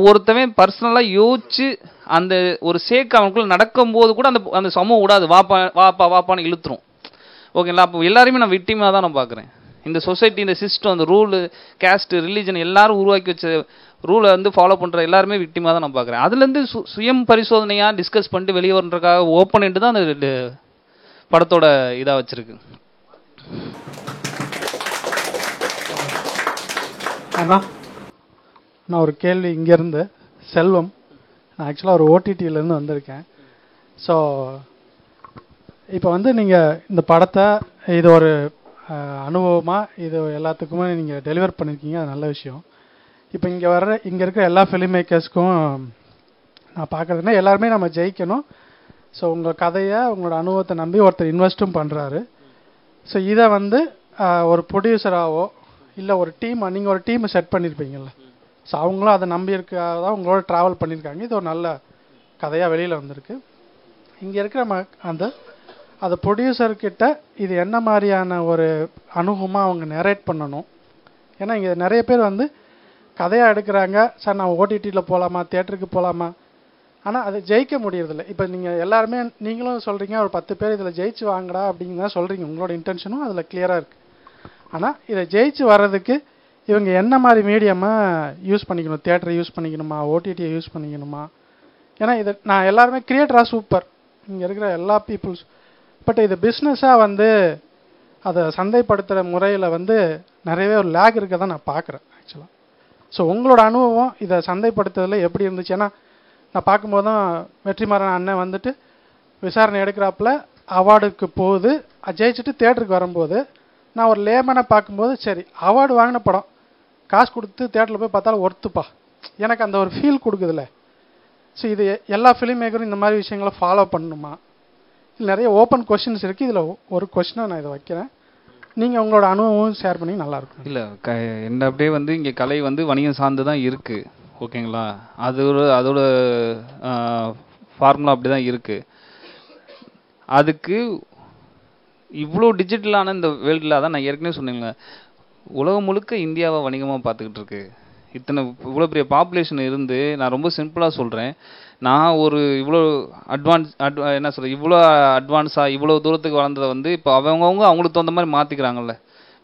ஒருத்தவன் பர்சனலாக யோசிச்சு அந்த ஒரு சேக் அவனுக்குள்ள நடக்கும்போது கூட அந்த சமூகம் விடாது, வாப்பான்னு இழுத்துரும். ஓகேங்களா? அப்போ எல்லாருமே நான் விக்டிமாக தான் நான் பார்க்குறேன். இந்த சொசைட்டி, இந்த சிஸ்டம், அந்த ரூலு, கேஸ்ட், ரிலீஜன் எல்லாரும் உருவாக்கி வச்ச ரூலை வந்து ஃபாலோ பண்ணுற எல்லாருமே விக்டிமாக தான் நான் பார்க்குறேன். அதுலேருந்து சுயம் பரிசோதனையாக டிஸ்கஸ் பண்ணிட்டு வெளியே வரன்றக்காக ஓப்பன் பண்ணிட்டு தான் அந்த படத்தோட இதாக வச்சுருக்கு.
அண்ணா, நான் ஒரு கேள்வி இங்கேருந்து செல்வம். நான் ஆக்சுவலாக ஒரு ஓடிடியிலேருந்து வந்திருக்கேன். ஸோ இப்போ வந்து நீங்கள் இந்த படத்தை இது ஒரு அனுபவமாக இது எல்லாத்துக்குமே நீங்கள் டெலிவர் பண்ணியிருக்கீங்க, அது நல்ல விஷயம். இப்போ இங்கே இருக்கிற எல்லா ஃபிலிம் மேக்கர்ஸ்க்கும் நான் பார்க்குறதுனா எல்லாருமே நம்ம ஜெயிக்கணும். ஸோ உங்கள் கதையை, உங்களோட அனுபவத்தை நம்பி ஒருத்தர் இன்வெஸ்ட்டும் பண்ணுறாரு. ஸோ இதை வந்து ஒரு ப்ரொடியூசராகவோ இல்லை ஒரு டீம், நீங்கள் ஒரு டீமை செட் பண்ணியிருப்பீங்கள்ல, ஸோ அவங்களும் அதை நம்பியிருக்காக தான் உங்களோட ட்ராவல் பண்ணியிருக்காங்க. இது ஒரு நல்ல கதையாக வெளியில் வந்திருக்கு. இங்கே இருக்கிற அந்த ப்ரொடியூசர்கிட்ட இது என்ன மாதிரியான ஒரு அனுபவமாக அவங்க நரேட் பண்ணணும்? ஏன்னா இங்கே நிறைய பேர் வந்து கதையாக எடுக்கிறாங்க, சார் நான் ஓடிடியில் போகலாமா, தியேட்டருக்கு போகலாமா, ஆனால் அது ஜெயிக்க முடியறதில்ல. இப்போ நீங்கள் எல்லாருமே நீங்களும் சொல்கிறீங்க ஒரு 10 பேர் இதில் ஜெயிச்சு வாங்கடா அப்படின்னு தான் சொல்கிறீங்க, உங்களோட இன்டென்ஷனும் அதில் கிளியராக இருக்குது. ஆனால் இதை ஜெயிச்சு வர்றதுக்கு இவங்க என்ன மாதிரி மீடியமாக யூஸ் பண்ணிக்கணும்? தியேட்டரை யூஸ் பண்ணிக்கணுமா, ஓடிடியை யூஸ் பண்ணிக்கணுமா? ஏன்னா இதை நான் எல்லாருமே கிரியேட்டராக சூப்பர், இங்கே இருக்கிற எல்லா பீப்புள்ஸ், பட் இது பிஸ்னஸாக வந்து அதை சந்தைப்படுத்துகிற முறையில் வந்து நிறையவே ஒரு லேக் இருக்க தான் நான் பார்க்குறேன் ஆக்சுவலாக. ஸோ உங்களோட அனுபவம் இதை சந்தைப்படுத்துறதுல எப்படி இருந்துச்சு? ஏன்னா நான் பார்க்கும்போது தான் வெற்றிமாறன் அண்ணன் வந்துட்டு விசாரணை எடுக்கிறாப்புல அவார்டுக்கு போகுது, ஜெயிச்சுட்டு தேட்டருக்கு வரும்போது நான் ஒரு லேமனை பார்க்கும்போது சரி அவார்டு வாங்கின படம் காசு கொடுத்து தேட்டரில் போய் பார்த்தாலும் ஒர்த்துப்பா, எனக்கு அந்த ஒரு ஃபீல் கொடுக்குதுல்ல. ஸோ இது எல்லா ஃபிலிம் மேக்கரும் இந்த மாதிரி விஷயங்களை ஃபாலோ பண்ணணுமா? இல்லை நிறைய ஓப்பன் கொஸ்டின்ஸ் இருக்குது, இதில் ஒரு கொஸ்டினை நான் இதை வைக்கிறேன், நீங்கள் உங்களோட அனுபவம் ஷேர் பண்ணி நல்லாயிருக்கும்.
இல்லை என்ன அப்படியே வந்து இங்கே கலை வந்து வணிகம் சார்ந்து தான் இருக்குது. ஓகேங்களா? அதோட ஃபார்முலா அப்படி தான் இருக்குது. அதுக்கு இவ்வளோ டிஜிட்டலான இந்த வேர்ல்டில் தான் நான் ஏற்கனவே சொன்னேங்க, உலகம் முழுக்க இந்தியாவை வணிகமாக பார்த்துக்கிட்டு இருக்கு. இவ்வளோ பெரிய பாப்புலேஷன் இருந்து நான் ரொம்ப சிம்பிளாக சொல்கிறேன், நான் ஒரு இவ்வளோ என்ன சொல்கிறது, இவ்வளோ அட்வான்ஸாக இவ்வளோ தூரத்துக்கு வளர்ந்ததை வந்து இப்போ அவங்களுக்கு தகுந்த மாதிரி மாற்றிக்கிறாங்கல்ல.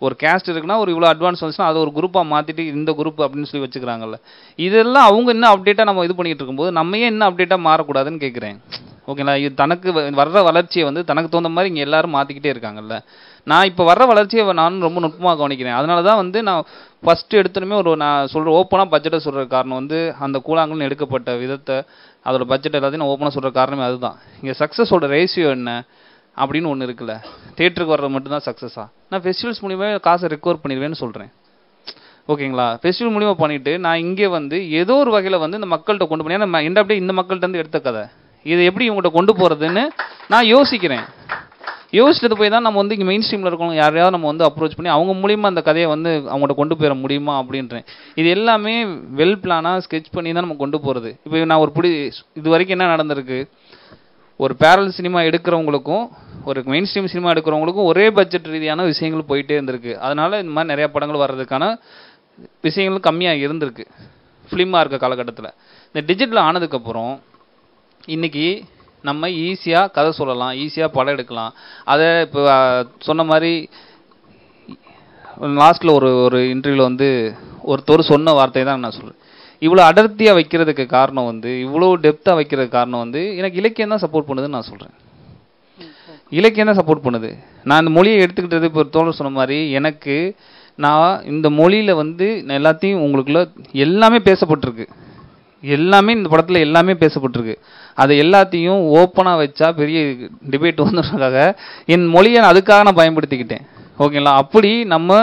ஒரு கேஸ்ட் இருக்குன்னா ஒரு இவ்வளோ அட்வான்ஸ் வந்துச்சுன்னா அதை ஒரு குரூப்பாக மாற்றிட்டு இந்த குரூப் அப்படின்னு சொல்லி வச்சுக்கிறாங்கல்ல. இதெல்லாம் அவங்க என்ன அப்டேட்டாக நம்ம இது பண்ணிகிட்டு இருக்கும்போது நம்ம ஏன் என்ன அப்டேட்டாக மாறக்கூடாதுன்னு கேட்குறேன். ஓகேங்களா? இது தனக்கு வர்ற வளர்ச்சியை வந்து தனக்கு தகுந்த மாதிரி இங்கே எல்லாரும் மாற்றிக்கிட்டே இருக்காங்கல்ல. நான் இப்போ வர்ற வளர்ச்சியை நானும் ரொம்ப நுட்பமாக கவனிக்கிறேன். அதனால தான் வந்து நான் ஃபஸ்ட்டு எடுத்துனுமே நான் சொல்கிற ஓப்பனாக பட்ஜெட்டை சொல்கிற காரணம் வந்து அந்த கூழாங்கல்னு எடுக்கப்பட்ட விதத்தை, அதோட பட்ஜெட் எல்லாத்தையும் நான் ஓப்பனாக சொல்கிற காரணமே அதுதான். இங்கே சக்ஸஸோட ரேஷியோ என்ன அப்படின்னு ஒன்று இருக்குல்ல, தேட்டருக்கு வர்றது மட்டும்தான் சக்ஸஸாக. நான் ஃபெஸ்டிவல்ஸ் மூலிமா காசை ரெக்கவர் பண்ணிடுவேன்னு சொல்கிறேன். ஓகேங்களா? ஃபெஸ்டிவல் மூலிமா பண்ணிவிட்டு நான் இங்கே வந்து ஏதோ ஒரு வகையில் வந்து இந்த மக்கள்கிட்ட கொண்டு போனேன். ஏன்னா எந்த அப்படியே இந்த மக்கள்கிட்ட இருந்து எடுத்த கதை இதை எப்படி இவங்கள்ட்ட கொண்டு போகிறதுன்னு நான் யோசிக்கிறேன். யோசிச்சது போய் தான் நம்ம வந்து இங்கே மெயின் ஸ்ட்ரீமில் இருக்கவங்க யாரையாவது நம்ம வந்து அப்ரோச் பண்ணி அவங்க மூலிமா அந்த கதையை வந்து அவங்கள்ட்ட கொண்டு போயிட முடியுமா அப்படின்றேன். இது எல்லாமே வெல் பிளானாக ஸ்கெட்ச் பண்ணி தான் நம்ம கொண்டு போகிறது. இப்போ நான் இது வரைக்கும் என்ன நடந்திருக்கு, ஒரு பேரல் சினிமா எடுக்கிறவங்களுக்கும் ஒரு மெயின் ஸ்ட்ரீம் சினிமா எடுக்கிறவங்களுக்கும் ஒரே பட்ஜெட் ரீதியான விஷயங்கள் போயிட்டே இருந்திருக்கு. அதனால இந்த மாதிரி நிறையா படங்கள் வர்றதுக்கான விஷயங்களும் கம்மியாக இருந்திருக்கு ஃபிலிமாக இருக்க காலகட்டத்தில். இந்த டிஜிட்டல் ஆனதுக்கப்புறம் இன்றைக்கி நம்ம ஈஸியாக கதை சொல்லலாம், ஈஸியாக படம் எடுக்கலாம். அதை இப்போ சொன்ன மாதிரி லாஸ்ட்டில் ஒரு இன்டர்வியூவில் வந்து ஒருத்தர் சொன்ன வார்த்தை தான் நான் சொல்கிறேன். இவ்வளோ அடர்த்தியாக வைக்கிறதுக்கு காரணம் வந்து, இவ்வளோ டெப்த்தாக வைக்கிறதுக்கு காரணம் வந்து எனக்கு இலக்கியம் தான் சப்போர்ட் பண்ணுதுன்னு நான் சொல்கிறேன். இலக்கியம் தான் சப்போர்ட் பண்ணுது. நான் இந்த மொழியை எடுத்துக்கிட்டது இப்போ தோழர் சொன்ன மாதிரி எனக்கு நான் இந்த மொழியில் வந்து எல்லாத்தையும் உங்களுக்குள்ள எல்லாமே பேசப்பட்டிருக்கு, எல்லாமே இந்த படத்தில் எல்லாமே பேசப்பட்டிருக்கு. அதை எல்லாத்தையும் ஓப்பனாக வச்சா பெரிய டிபேட் வந்துடுறதுக்காக என் மொழியை அதுக்காக நான் பயன்படுத்திக்கிட்டேன். ஓகேங்களா? அப்படி நம்ம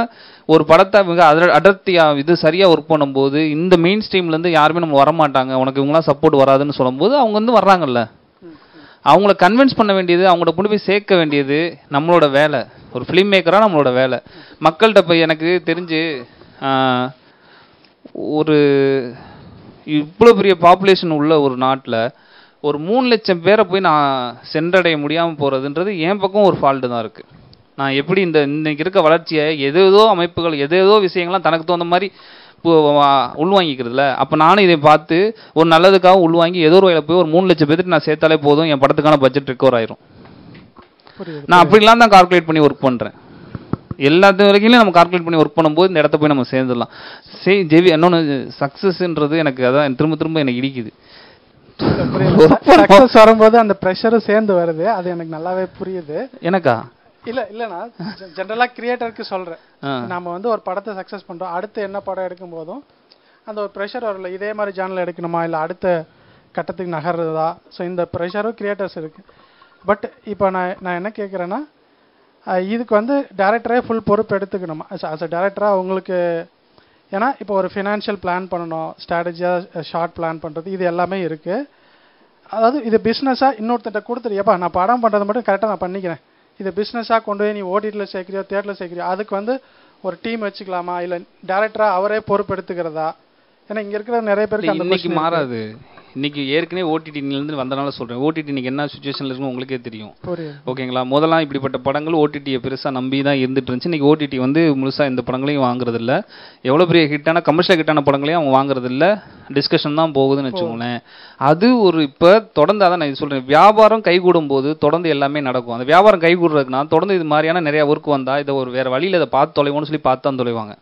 ஒரு படத்தை மிக அடர்த்தியாக இது சரியாக ஒர்க் பண்ணும்போது இந்த மெயின் ஸ்ட்ரீம்லேருந்து யாருமே நம்ம வரமாட்டாங்க, உனக்கு இவங்களாம் சப்போர்ட் வராதுன்னு சொல்லும்போது அவங்க வந்து வர்றாங்கல்ல, அவங்கள கன்வின்ஸ் பண்ண வேண்டியது, அவங்கள கொண்டு போய் சேர்க்க வேண்டியது நம்மளோட வேலை. ஒரு ஃபிலிம் மேக்கராக நம்மளோட வேலை. மக்கள்கிட்ட போய் எனக்கு தெரிஞ்சு ஒரு இவ்வளோ பெரிய பாப்புலேஷன் உள்ள ஒரு நாட்டில் ஒரு 3 லட்சம் பேரை போய் நான் சென்றடைய முடியாமல் போகிறதுன்றது என் பக்கம் ஒரு ஃபால்ட்டு தான் இருக்குது. நான் எப்படி இன்னைக்கு இருக்க வளர்ச்சியை எதேதோ அமைப்புகள் எதேதோ விஷயங்கள்லாம் தனக்கு தகுந்த மாதிரி உள்வாங்கிக்கிறதுல, அப்போ நானும் இதை பார்த்து ஒரு நல்லதுக்காக உள்வாங்கி ஏதோ ஒரு வகையில் போய் ஒரு 3 லட்சம் பேருக்கு நான் சேர்த்தாலே போதும், என் படத்துக்கான பட்ஜெட் ரெக்கவர் ஆயிரும். நான் அப்படிலாம் தான் கால்குலேட் பண்ணி ஒர்க் பண்ணுறேன். எல்லாத்து வரைக்கும் நம்ம கால்குலேட் பண்ணி ஒர்க் பண்ணும்போது இந்த இடத்த போய் நம்ம சேர்ந்துடலாம். ஜெவி இன்னொன்று சக்ஸஸ்ன்றது எனக்கு அதான் திரும்ப திரும்ப எனக்கு இடிக்குது.
வரும்போது அந்த ப்ரெஷரும் சேர்ந்து வருது, அது எனக்கு நல்லாவே புரியுது.
எனக்கா
இல்லைண்ணா, ஜென்ரலாக கிரியேட்டருக்கு சொல்கிறேன். நம்ம வந்து ஒரு படத்தை சக்ஸஸ் பண்ணுறோம், அடுத்து என்ன படம் எடுக்கும் போதும் அந்த ஒரு ப்ரெஷர் வரல, இதே மாதிரி ஜானல் எடுக்கணுமா இல்லை அடுத்த கட்டத்துக்கு நகர்றதா. ஸோ இந்த ப்ரெஷரும் கிரியேட்டர்ஸ் இருக்குது. பட் இப்போ நான் என்ன கேட்குறேன்னா, இதுக்கு வந்து டேரக்டரே ஃபுல் பொறுப்பு எடுத்துக்கணுமா அஸ் அ டேரக்டராக உங்களுக்கு? ஏன்னா இப்போ ஒரு ஃபினான்ஷியல் பிளான் பண்ணணும், ஸ்ட்ராட்டஜியாக ஷார்ட் பிளான் பண்ணுறது, இது எல்லாமே இருக்குது. அதாவது இது பிஸ்னஸாக இன்னொருத்தட்ட கொடுத்துரு, எப்பா நான் படம் பண்ணுறது மட்டும் கரெக்டாக நான் பண்ணிக்கிறேன், இது பிஸ்னஸாக கொண்டு போய் நீ ஓடிடியில் சேர்க்குறியோ தியேட்டரில் சேர்க்குறியோ, அதுக்கு வந்து ஒரு டீம் வச்சுக்கலாமா இல்லை டேரக்டராக அவரே பொறுப்பு எடுத்துக்கிறதா? ஏன்னா இங்கே இருக்கிற நிறைய பேருக்கு
இன்னைக்கு மாறாது. இன்னைக்கு ஏற்கனவே ஓடிடிலேருந்து வந்தனால சொல்கிறேன். ஓடிடி இன்னைக்கு என்ன சுச்சுவேஷனில் இருக்குன்னு உங்களுக்கே தெரியும். ஓகேங்களா? முதல்லாம் இப்படிப்பட்ட படங்கள் ஓடிடியை பெருசாக நம்பி தான் இருந்துட்டு இருந்துச்சு. இன்னைக்கு ஓடிடி வந்து முழுசாக இந்த படங்களையும் வாங்குறதில்ல, எவ்வளோ பெரிய ஹிட்டான கமர்ஷியல் ஹிட்டான படங்களையும் அவங்க வாங்குறதில்ல, டிஸ்கஷன் தான் போகுதுன்னு வச்சுக்கோங்களேன். அது ஒரு இப்போ தொடர்ந்து அதான் நான் சொல்கிறேன், வியாபாரம் கைகூடும் போது தொடர்ந்து எல்லாமே நடக்கும். அந்த வியாபாரம் கைகூடுறதுக்குனா தொடர்ந்து இது மாதிரியான நிறைய ஒர்க் வந்தால் இதை ஒரு வேறு வழியில் இதை பார்த்து தொலைவோன்னு சொல்லி பார்த்து தான் தொலைவாங்க.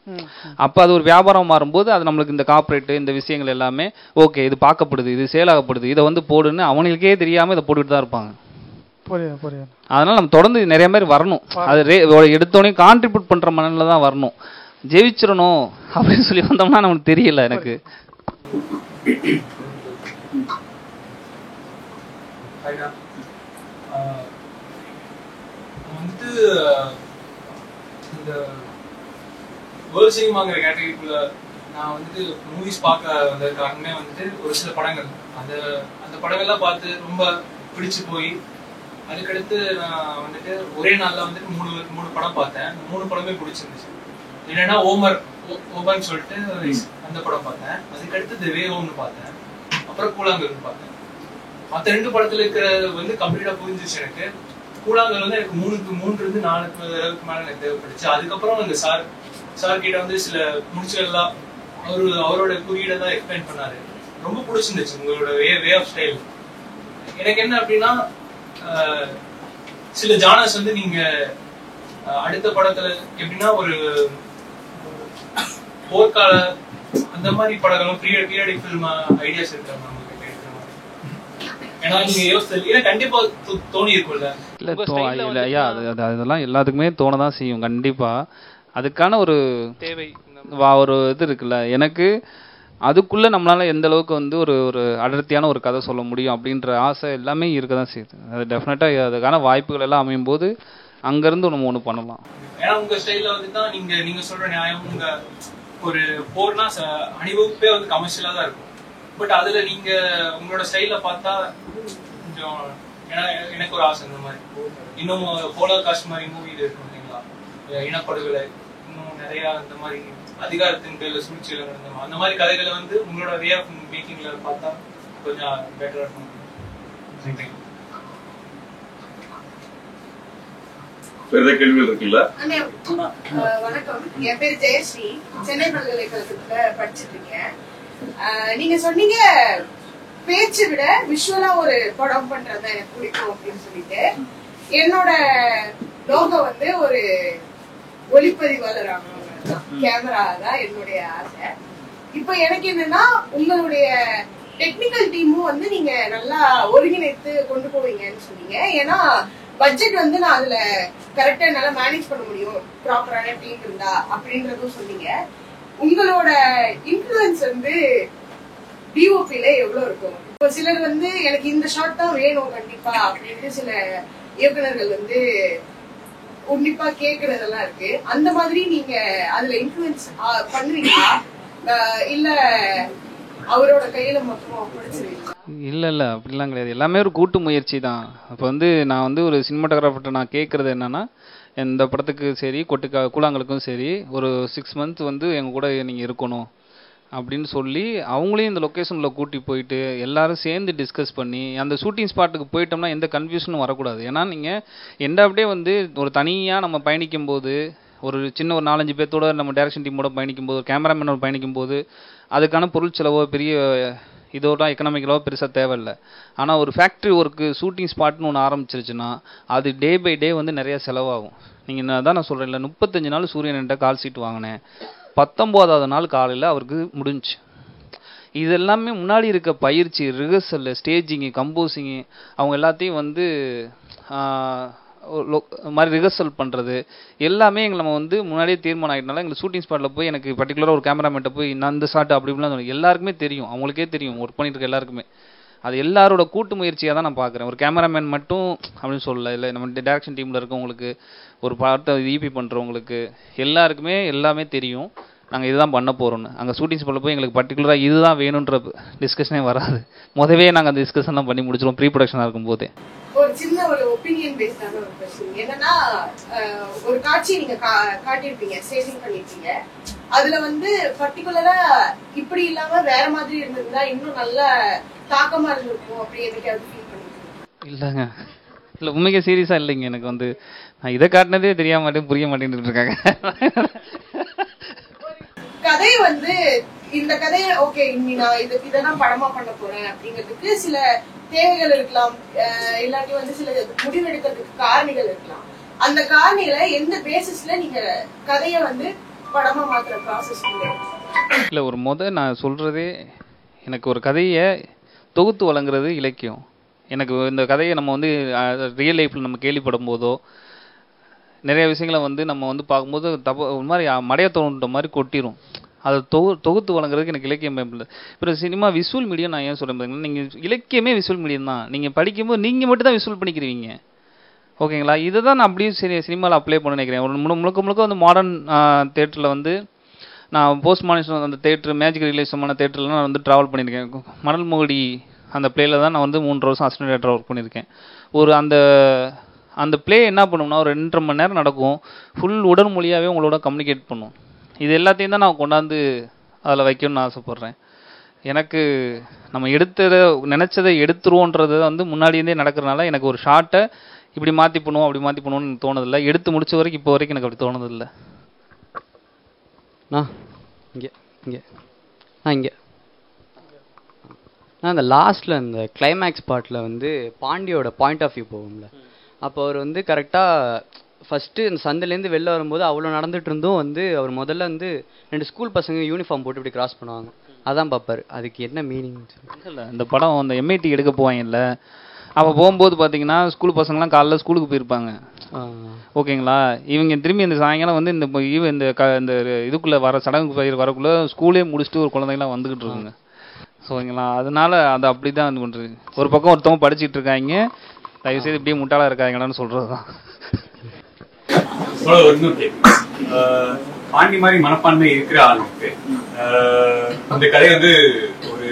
அப்போ அது ஒரு வியாபாரம் மாறும்போது அது நம்மளுக்கு இந்த கார்பரேட்டு இந்த விஷயங்கள் எல்லாமே ஓகே இது பார்க்கப்படுது, இது சேல் ஆகப்படுது, இதை வந்து போடுன்னு அவங்களுக்கே தெரியாமல் இதை போட்டுக்கிட்டு தான் இருப்பாங்க. அதனால நம்ம தொடர்ந்து நிறைய பேர் வரணும். அது எடுத்தோடனே கான்ட்ரிபியூட் பண்ணுற மனநிலை தான் வரணும். ஜெயிச்சிடணும் அப்படின்னு சொல்லி வந்தோம்னா நமக்கு தெரியல. எனக்கு
வந்து இந்த வேர்ல்ட் சினிமாங்கிற கேட்டகரிக்குள்ள நான் வந்துட்டு மூவிஸ் பார்க்க வந்த காரணமே வந்துட்டு ஒரு சில படங்கள், அந்த படங்கள்லாம் பார்த்து ரொம்ப பிடிச்சு போய் அதுக்கடுத்து நான் வந்துட்டு ஒரே நாளில் வந்துட்டு மூணு படம் பார்த்தேன். 3 படமே பிடிச்சிருந்துச்சு. என்னன்னா ஓமர்னு சொல்லிட்டு அந்த படம் பார்த்தேன். அதுக்கடுத்து தி வே ஹோம்னு பார்த்தேன். அப்புறம் கூழாங்கல்னு பார்த்தேன். மற்ற 2 படத்துல இருக்கிறது வந்து கம்ப்ளீட்டா புரிஞ்சிச்சு எனக்கு. கூழாங்கல் வந்து எனக்கு 3 4 தடவைக்கு மேல எனக்கு தேவைப்படுச்சு. அதுக்கப்புறம் அந்த சார் கிட்ட வந்து சில முடிச்சுகள்லாம் அவரோட குறியீடை தான் எக்ஸ்பிளைன் பண்ணாரு. ரொம்ப பிடிச்சிருந்துச்சு உங்களோட வே ஆஃப் ஸ்டைல். எனக்கு என்ன அப்படின்னா, சில ஜானர்ஸ் வந்து நீங்க அடுத்த படத்துல எப்படின்னா ஒரு போர்க்கால அந்த மாதிரி படங்களும் பீரியடிக் ஃபில்ம் ஐடியாஸ் இருக்காங்க நமக்கு. ஏன்னா நீங்க யோசிச்சு கண்டிப்பா தோணி இருக்கும்ல.
இல்ல ஐயா, அதெல்லாம் எல்லாத்துக்குமே தோணதான் செய்யும் கண்டிப்பா. அதுக்கான ஒரு தேவை ஒரு இது இருக்குல்ல. எனக்கு அதுக்குள்ள நம்மளால எந்த அளவுக்கு வந்து ஒரு அடர்த்தியான ஒரு கதை சொல்ல முடியும் அப்படின்ற ஆசை எல்லாமே இருக்க தான் செய்யுது. அது டெஃபினட்டா அதுக்கான வாய்ப்புகள் எல்லாம் அமையும் போது அங்கிருந்து நம்ம ஒண்ணு பண்ணலாம்.
ஏன்னா உங்க ஸ்டைல்ல வந்து தான் நீங்க சொல்ற நியாயம், உங்க ஒரு போர்னா அணிவகுப்பே வந்து கமர்ஷியலா தான் இருக்கும். பட் அதுல நீங்க உங்களோட ஸ்டைல பார்த்தா கொஞ்சம் எனக்கு ஒரு ஆசை. இந்த மாதிரி இன்னும் ஹோலோகாஸ்ட் மாதிரி மூவி இருக்கும் இல்லைங்களா, இனப்படுகொலை, இன்னும் நிறைய இந்த மாதிரி அதிகாரத்தின் பேர்ல சூழ்ச்சியில நடந்த அந்த மாதிரி கதைகளை வந்து உங்களோட வே ஆஃப் மேக்கிங்ல பார்த்தா கொஞ்சம் பெட்டரா இருக்கும்.
வேற கேள்விகள் இருக்குல்ல?
வணக்கம், என் பேர் ஜெயஸ்ரீ, சென்னை பல்கலைக்கழகத்துல படிச்சுட்டு இருக்கேன். நீங்க சொன்னீங்க பேச்சு விட விஷுவலா ஒரு படம் பண்றது எனக்கு பிடிக்கும் அப்படின்னு சொல்லிட்டு. என்னோட லோகோ வந்து ஒரு ஒளிப்பதிவாளர் ஆகணும், கேமரா தான் என்னுடைய ஆசை. இப்ப எனக்கு என்னன்னா உங்களுடைய டெக்னிக்கல் டீமும் வந்து நீங்க நல்லா ஒருங்கிணைத்து கொண்டு போவீங்கன்னு சொன்னீங்க. ஏன்னா பட்ஜெட் வந்து நான் அதுல கரெக்டா என்னால மேனேஜ் பண்ண முடியும் ப்ராப்பரான டீம் இருந்தா அப்படின்றதும் சொன்னீங்க. உங்களோட இன்ஃப்ளூயன்ஸ் வந்து டிஓபில எவ்வளவு இருக்கும்? இப்போ சிலர் வந்து எனக்கு இந்த ஷாட் தான் வேணும் கண்டிப்பா அப்படின்ட்டு சில இயக்குநர்கள் வந்து உன்னிப்பா கேக்குறதெல்லாம் இருக்கு. அந்த மாதிரி நீங்க அதுல இன்ஃப்ளூயன்ஸ் பண்ணுவீங்களா இல்ல அவரோட கையில மொத்தமா ஒப்படைச்சிருவீங்களா?
இல்ல அப்படிலாம் கிடையாது. எல்லாமே ஒரு கூட்டு முயற்சி தான். இப்போ வந்து நான் வந்து ஒரு சினிமாட்டோகிராஃபர்கிட்ட நான் கேட்கறது என்னன்னா, இந்த படத்துக்கு சரி கூழாங்கலுக்கும் சரி ஒரு 6 months வந்து எங்க கூட நீங்க இருக்கணும் அப்படின்னு சொல்லி அவங்களையும் இந்த லொக்கேஷனில் கூட்டி போயிட்டு எல்லாரும் சேர்ந்து டிஸ்கஸ் பண்ணி அந்த ஷூட்டிங் ஸ்பாட்டுக்கு போயிட்டோம்னா எந்த கன்ஃபியூஷனும் வரக்கூடாது. ஏன்னா நீங்கள் எண்ட் ஆஃப் டே வந்து ஒரு தனியாக நம்ம பயணிக்கும் போது ஒரு சின்ன ஒரு 4-5 பேர்த்தோட நம்ம டைரக்ஷன் டீமோட பயணிக்கும் போது கேமராமேனோட பயணிக்கும் போது அதுக்கான பொருள் செலவோ பெரிய இதோட எக்கனாமிக்கலோ பெருசாக தேவையில்லை. ஆனால் ஒரு ஃபேக்ட்ரி ஒர்க்கு ஷூட்டிங் ஸ்பாட்னு ஒன்று ஆரம்பிச்சிருச்சுன்னா அது டே பை டே வந்து நிறையா செலவாகும். நீங்கள் அதான் நான் சொல்கிறேன், இல்லை 35 நாள் சூரியன்கிட்ட கால் சீட் வாங்கினேன், 19வது நாள் காலையில் அவருக்கு முடிஞ்சு. இது எல்லாமே முன்னாடி இருக்க பயிற்சி, ரிஹர்சல், ஸ்டேஜிங்கு, கம்போசிங்கு, அவங்க எல்லாத்தையும் வந்து மாதிரி ரிஹர்சல் பண்ணுறது எல்லாமே எங்களை நம்ம வந்து முன்னாடியே தீர்மானம் ஆகிட்டனால எங்களுக்கு ஷூட்டிங் ஸ்பாட்டில் போய் எனக்கு பர்டிகுலராக ஒரு கேமராமேன்ட்ட போய் நான் இந்த ஷாட் அப்படி இப்படிலாம் எல்லாருக்குமே தெரியும், அவங்களுக்கே தெரியும், ஒர்க் பண்ணிட்டு இருக்க எல்லாருக்குமே. அது எல்லாரோட கூட்டு முயற்சியாக தான் நான் பார்க்குறேன். ஒரு கேமராமேன் மட்டும் அப்படின்னு சொல்லலை, இல்லை நம்ம டைரக்ஷன் டீமில் இருக்கவங்களுக்கு, ஒரு பாட்டை ஈபி பண்ணுறவங்களுக்கு எல்லாருக்குமே எல்லாமே தெரியும் நாங்கள் இதுதான் பண்ண போகிறோன்னு. அங்கே ஷூட்டிங் ஸ்பாட்டில் போய் எங்களுக்கு பர்டிகுலராக இதுதான் வேணுன்ற டிஸ்கஷனே வராது. முதவே நாங்கள் அந்த டிஸ்கஷன்லாம் பண்ணி முடிச்சிடுவோம் ப்ரீ ப்ரொடக்ஷனாக இருக்கும்போதே.
ஒரு சின்ன ஒரு ஒப்பீனியன் பேஸ்டான ஒரு கொஸ்டின் என்னன்னா, ஒரு காட்சி நீங்க காட்டியிருப்பீங்க, ஸ்டேஜிங் பண்ணிருப்பீங்க, அதுல வந்து பர்டிகுலரா இப்படி இல்லாம வேற மாதிரி இருந்திருந்தா இன்னும் நல்ல தாக்கமா இருந்திருக்கும் அப்படி என்னைக்காவது ஃபீல் பண்ணிருக்கீங்க?
இல்லைங்க, இல்லை உண்மைக்கே சீரியஸாக இல்லைங்க. எனக்கு வந்து நான் இதை காட்டினதே தெரியாம மாட்டேன், புரிய மாட்டேன்னு இருக்காங்க.
கதை வந்து இந்த கதையை ஓகே இனி நான் இதெல்லாம் படமா பண்ண போறேன் அப்படிங்கிறதுக்கு சில தேவைகள் இருக்கலாம், இல்லாட்டி வந்து சில முடிவெடுக்கிறதுக்கு காரணிகள் இருக்கலாம். அந்த காரணிகளை எந்த பேசிஸ்ல நீங்க கதையை வந்து படமா மாத்துற ப்ராசஸ்?
இல்லை, ஒரு நான் சொல்றதே எனக்கு ஒரு கதையை தொகுத்து வழங்குறது இலக்கியம். எனக்கு இந்த கதையை நம்ம வந்து ரியல் லைஃப்பில் நம்ம கேள்விப்படும் போதோ நிறைய விஷயங்களை வந்து நம்ம வந்து பார்க்கும்போது ஒரு மாதிரி மடைய தோன்ற மாதிரி கொட்டிடும். அதை தொகுத்து வழங்குறதுக்கு எனக்கு இலக்கியம் பயன்படுது. இப்போ சினிமா விஷுவல் மீடியம் நான் ஏன் சொல்கிறேன் பார்த்தீங்கன்னா, நீங்கள் இலக்கியமே விஷுவல் மீடியம் தான். நீங்கள் படிக்கும்போது நீங்கள் மட்டும் தான் விஷுவல் பண்ணிக்கிறீங்க, ஓகேங்களா? இதை தான் நான் அப்படியே சினிமாவில் அப்ளை பண்ண நினைக்கிறேன். ஒரு முழுக்க வந்து மாடர்ன் தேட்டரில் வந்து நான் போஸ்ட் மாடர்ன் அந்த தேட்டர் மேஜிக் ரியலிசமான தேட்டரில் நான் வந்து ட்ராவல் பண்ணியிருக்கேன். மணல் மோடி அந்த பிளேயில் தான் நான் வந்து 3 வருஷம் அசிஸ்டன்ட் டேரக்டர் ஒர்க் பண்ணியிருக்கேன். ஒரு அந்த பிளே என்ன பண்ணும்னா ஒரு 2.5 மணி நேரம் நடக்கும், ஃபுல் உடல் மொழியாகவே உங்களோட கம்யூனிகேட் பண்ணும். இது எல்லாத்தையும் தான் நான் கொண்டாந்து அதில் வைக்கணும்னு ஆசைப்பட்றேன். எனக்கு நம்ம நினச்சதை எடுத்துருவோன்றது வந்து முன்னாடியிருந்தே நடக்கிறதுனால எனக்கு ஒரு ஷார்ட்டை இப்படி மாற்றி பண்ணுவோம் அப்படி மாற்றி பண்ணுவோம்னு தோணுதில்லை. எடுத்து முடிச்ச வரைக்கும் இப்போ வரைக்கும் எனக்கு அப்படி தோணுதில்லை.
நான் இந்த லாஸ்ட்டில் இந்த கிளைமேக்ஸ் பார்ட்டில் வந்து பாண்டியோட பாயிண்ட் ஆஃப் வியூ போகும்ல, அப்போ அவர் வந்து கரெக்டாக ஃபஸ்ட்டு இந்த சந்தையிலேருந்து வெளில வரும்போது அவ்வளோ நடந்துகிட்டு இருந்தும் வந்து அவர் முதல்ல வந்து 2 ஸ்கூல் பசங்க யூனிஃபார்ம் போட்டு இப்படி கிராஸ் பண்ணுவாங்க, அதான் பார்ப்பார். அதுக்கு என்ன மீனிங்?
இல்லை, இந்த படம் அந்த எம்ஐடி எடுக்க போவாங்கல்ல, அப்போ போகும்போது பார்த்தீங்கன்னா ஸ்கூல் பசங்களாம் காலைல ஸ்கூலுக்கு போயிருப்பாங்க, ஓகேங்களா? இவங்க திரும்பி இந்த சாயங்காலம் வந்து இந்த இதுக்குள்ளே வர சடங்கு வரக்குள்ளே ஸ்கூலே முடிச்சுட்டு ஒரு குழந்தைங்களாம் வந்துக்கிட்டு இருக்குங்க, ஓகேங்களா? அதனால அது அப்படி தான் இது பண்ணுறது. ஒரு பக்கம் ஒருத்தவங்க படிச்சுட்டு இருக்காங்க, தயவுசெய்து இப்படியே முட்டாளாக இருக்காங்களான்னு சொல்கிறது தான்.
பாண்டி மாதிரி மனப்பான்மை இருக்கிற ஆளுக்கு அந்த கதை வந்து ஒரு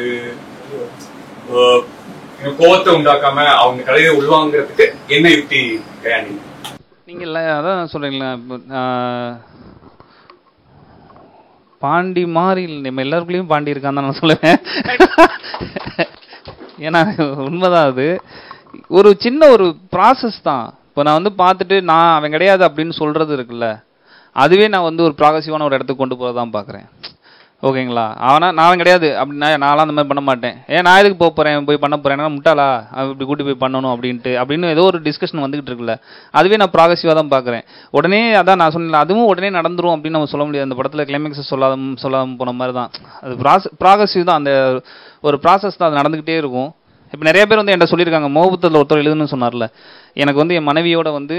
கோவத்தை உண்டாக்காம அவங்க கதையை உள்வாங்கிறதுக்கு என்ன யுக்தி கையாண்டி?
நீங்க அதான் சொல்றீங்களா, பாண்டி மாதிரி நம்ம எல்லாருக்குள்ளயும் பாண்டி இருக்கான்னு தான் நான் சொல்லுவேன். ஏன்னா உண்மைதான், அது ஒரு சின்ன ஒரு ப்ராசஸ் தான். இப்போ நான் வந்து பார்த்துட்டு நான் அவன் கிடையாது அப்படின்னு சொல்கிறது இருக்குல்ல, அதுவே நான் வந்து ஒரு ப்ராகசிவான ஒரு இடத்துக்கு கொண்டு போகிறதான் பார்க்குறேன். ஓகேங்களா? ஆனால் நான் கிடையாது அப்படின்னா நான்லாம் அந்த மாதிரி பண்ண மாட்டேன். நான் எதுக்கு போகிறேன் போய் பண்ண போகிறேன், ஏன்னா முட்டாளா இப்படி கூட்டி போய் பண்ணணும் அப்படின்னு ஏதோ ஒரு டிஸ்கஷன் வந்துகிட்டு இருக்குல்ல, அதுவே நான் ப்ராகசிவாக தான் பார்க்குறேன். உடனே அதான் நான் சொன்னேன், அதுவும் உடனே நடந்துரும் அப்படின்னு நம்ம சொல்ல முடியாது. அந்த படத்தில் கிளைமேக்ஸ் சொல்லாம போன மாதிரி தான் அது ப்ராகசிவ் தான், அந்த ஒரு ப்ராசஸ் தான், அது நடந்துக்கிட்டே இருக்கும். இப்போ நிறைய பேர் வந்து என்கிட்ட சொல்லியிருக்காங்க, மோகபுத்தத்தில் ஒருத்தர் எழுதுன்னு சொன்னார்ல, எனக்கு வந்து என் மனைவியோட வந்து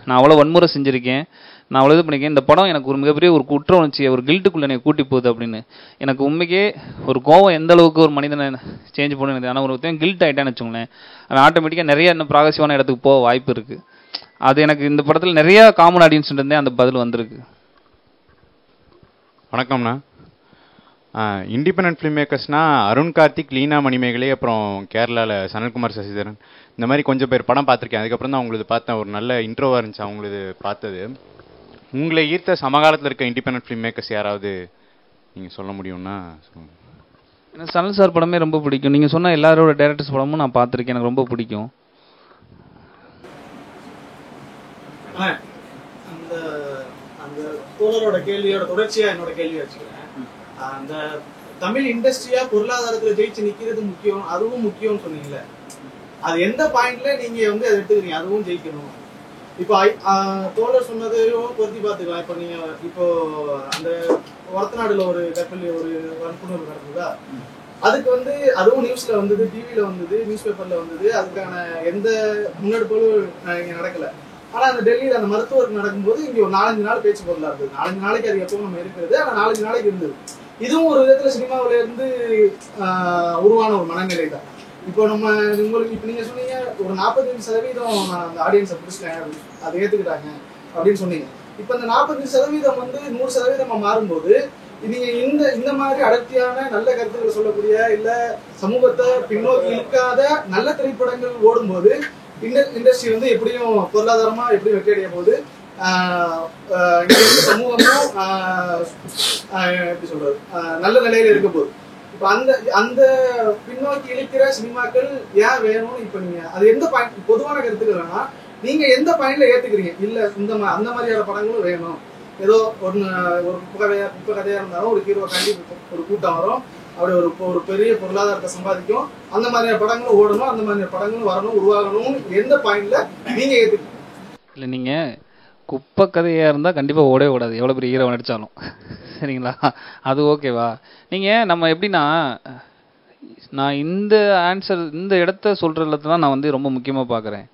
நான் அவ்வளோ வன்முறை செஞ்சுருக்கேன், நான் அவ்வளோ இது பண்ணியிருக்கேன், இந்த படம் எனக்கு ஒரு மிகப்பெரிய ஒரு குற்ற உணர்ச்சியை ஒரு கில்ட்டுக்குள்ளே எனக்கு கூட்டி போகுது அப்படின்னு. எனக்கு உண்மைக்கே ஒரு கோவம் எந்த அளவுக்கு ஒரு மனிதனை சேஞ்ச் பண்ணுது. ஆனால் ஒரு கில்ட் ஆகிட்டேன்னு வச்சுக்கோங்களேன், அவன் ஆட்டோமேட்டிக்காக நிறைய இன்னும் ப்ராகசிவான இடத்துக்கு போக வாய்ப்பு இருக்குது. அது எனக்கு இந்த படத்தில் நிறைய காமன் ஆடியன்ஸ் இருந்தே அந்த பதில் வந்திருக்கு.
வணக்கம்ண்ணா. இண்டிபெண்டன்ட் ஃபிலிம் மேக்கர்ஸ்னால் அருண் கார்த்திக், லீனா மணிமேகலை, அப்புறம் கேரளாவில் சனல்குமார் சசிதரன், இந்த மாதிரி கொஞ்சம் பேர் படம் பார்த்துருக்கேன். அதுக்கப்புறம் தான் உங்களுக்கு பார்த்தேன். ஒரு நல்ல இன்ட்ரோவாக இருந்துச்சு அவங்களது பார்த்தது. உங்களை ஈர்த்த சமகாலத்தில் இருக்க இண்டிபெண்டன்ட் ஃபிலிம் மேக்கர்ஸ் யாராவது நீங்கள் சொல்ல முடியும்னா சொல்லுங்கள்.
எனக்கு சனல் சார் படமே ரொம்ப பிடிக்கும். நீங்கள் சொன்ன எல்லாரோட டேரக்டர்ஸ் படமும் நான் பார்த்துருக்கேன், எனக்கு ரொம்ப பிடிக்கும்.
அந்த அந்த தோழரோட கேள்வியோட தொடர்ச்சியாக என்னோட கேள்வி வச்சுக்கிறேன். அந்த தமிழ் இண்டஸ்ட்ரியா பொருளாதாரத்துல ஜெயிச்சு நிக்கிறது முக்கியம், அதுவும் முக்கியம்னு சொன்னீங்கல்ல, அது எந்த பாயிண்ட்ல நீங்க வந்து அதை எடுத்துக்கிறீங்க அதுவும் ஜெயிக்கணும்? இப்போ தோழர் சொன்னதையும் பொருத்தி பார்த்துக்கலாம். இப்போ நீங்க இப்போ அந்த ஒரத்தநாடுல ஒரு கற்பழி ஒரு வன்புணர்வு நடந்ததா, அதுக்கு வந்து அதுவும் நியூஸ்ல வந்தது, டிவில வந்தது, நியூஸ் பேப்பர்ல வந்தது, அதுக்கான எந்த முன்னெடுப்புகளும் இங்க நடக்கல. ஆனா அந்த டெல்லியில அந்த மருத்துவருக்கு நடக்கும்போது இங்க ஒரு 4-5 நாள் பேச்சு பொருளா இருந்தது. 4-5 நாளைக்கு அது எப்பவும் நம்ம இருக்கிறது, ஆனா 4-5 நாளைக்கு இருந்தது. இதுவும் ஒரு விதத்துல சினிமாவில இருந்து உருவான ஒரு மனநிலை தான். இப்போ நம்ம உங்களுக்கு இப்ப நீங்க சொன்னீங்க ஒரு 45% அந்த ஆடியன்ஸை பிடிச்சிட்டேன், அதை ஏத்துக்கிட்டாங்க அப்படின்னு சொன்னீங்க. இப்ப இந்த 45% வந்து 100% மாறும்போது நீங்க இந்த மாதிரி அடர்த்தியான நல்ல கருத்துக்களை சொல்லக்கூடிய இல்ல சமூகத்தை பின்னோக்கி இழுக்காத நல்ல திரைப்படங்கள் ஓடும்போது இண்டஸ்ட்ரி வந்து எப்படியும் பொருளாதாரமா எப்படியும் வெற்றி அடைய போகுது, சமூகமும் எப்படி சொல்றது நல்ல நிலையில இருக்க போகுது. இப்ப அந்த பின்னோக்கி இழுக்கிற சினிமாக்கள் ஏன் வேணும்னு இப்ப நீங்க அது எந்த பாயிண்ட் பொதுவான கருத்துக்கள் வேணா நீங்க எந்த பாயிண்ட்ல ஏத்துக்கிறீங்க? இல்ல அந்த மாதிரியான படங்களும் வேணும், ஏதோ ஒரு குப்பை கதையா இருந்தாலும் ஒரு ஹீரோ காண்டி ஒரு கூட்டம் வரும், அப்படி ஒரு பெரிய பொருளாதாரத்தை சம்பாதிக்கும், அந்த மாதிரியான படங்களும் ஓடணும், அந்த மாதிரியான படங்களும் வரணும், உருவாகணும், எந்த பாயிண்ட்ல நீங்க ஏத்துக்கிறீங்க?
இல்லை, நீங்கள் குப்பை கதையாக இருந்தால் கண்டிப்பாக ஓடவே ஓடாது, எவ்வளோ பெரிய ஹீரோ நடித்தாலும். சரிங்களா? அது ஓகேவா? நீங்கள் நம்ம எப்படின்னா, நான் இந்த ஆன்சர் இந்த இடத்த சொல்கிறதுல தான் நான் வந்து ரொம்ப முக்கியமாக பார்க்குறேன்.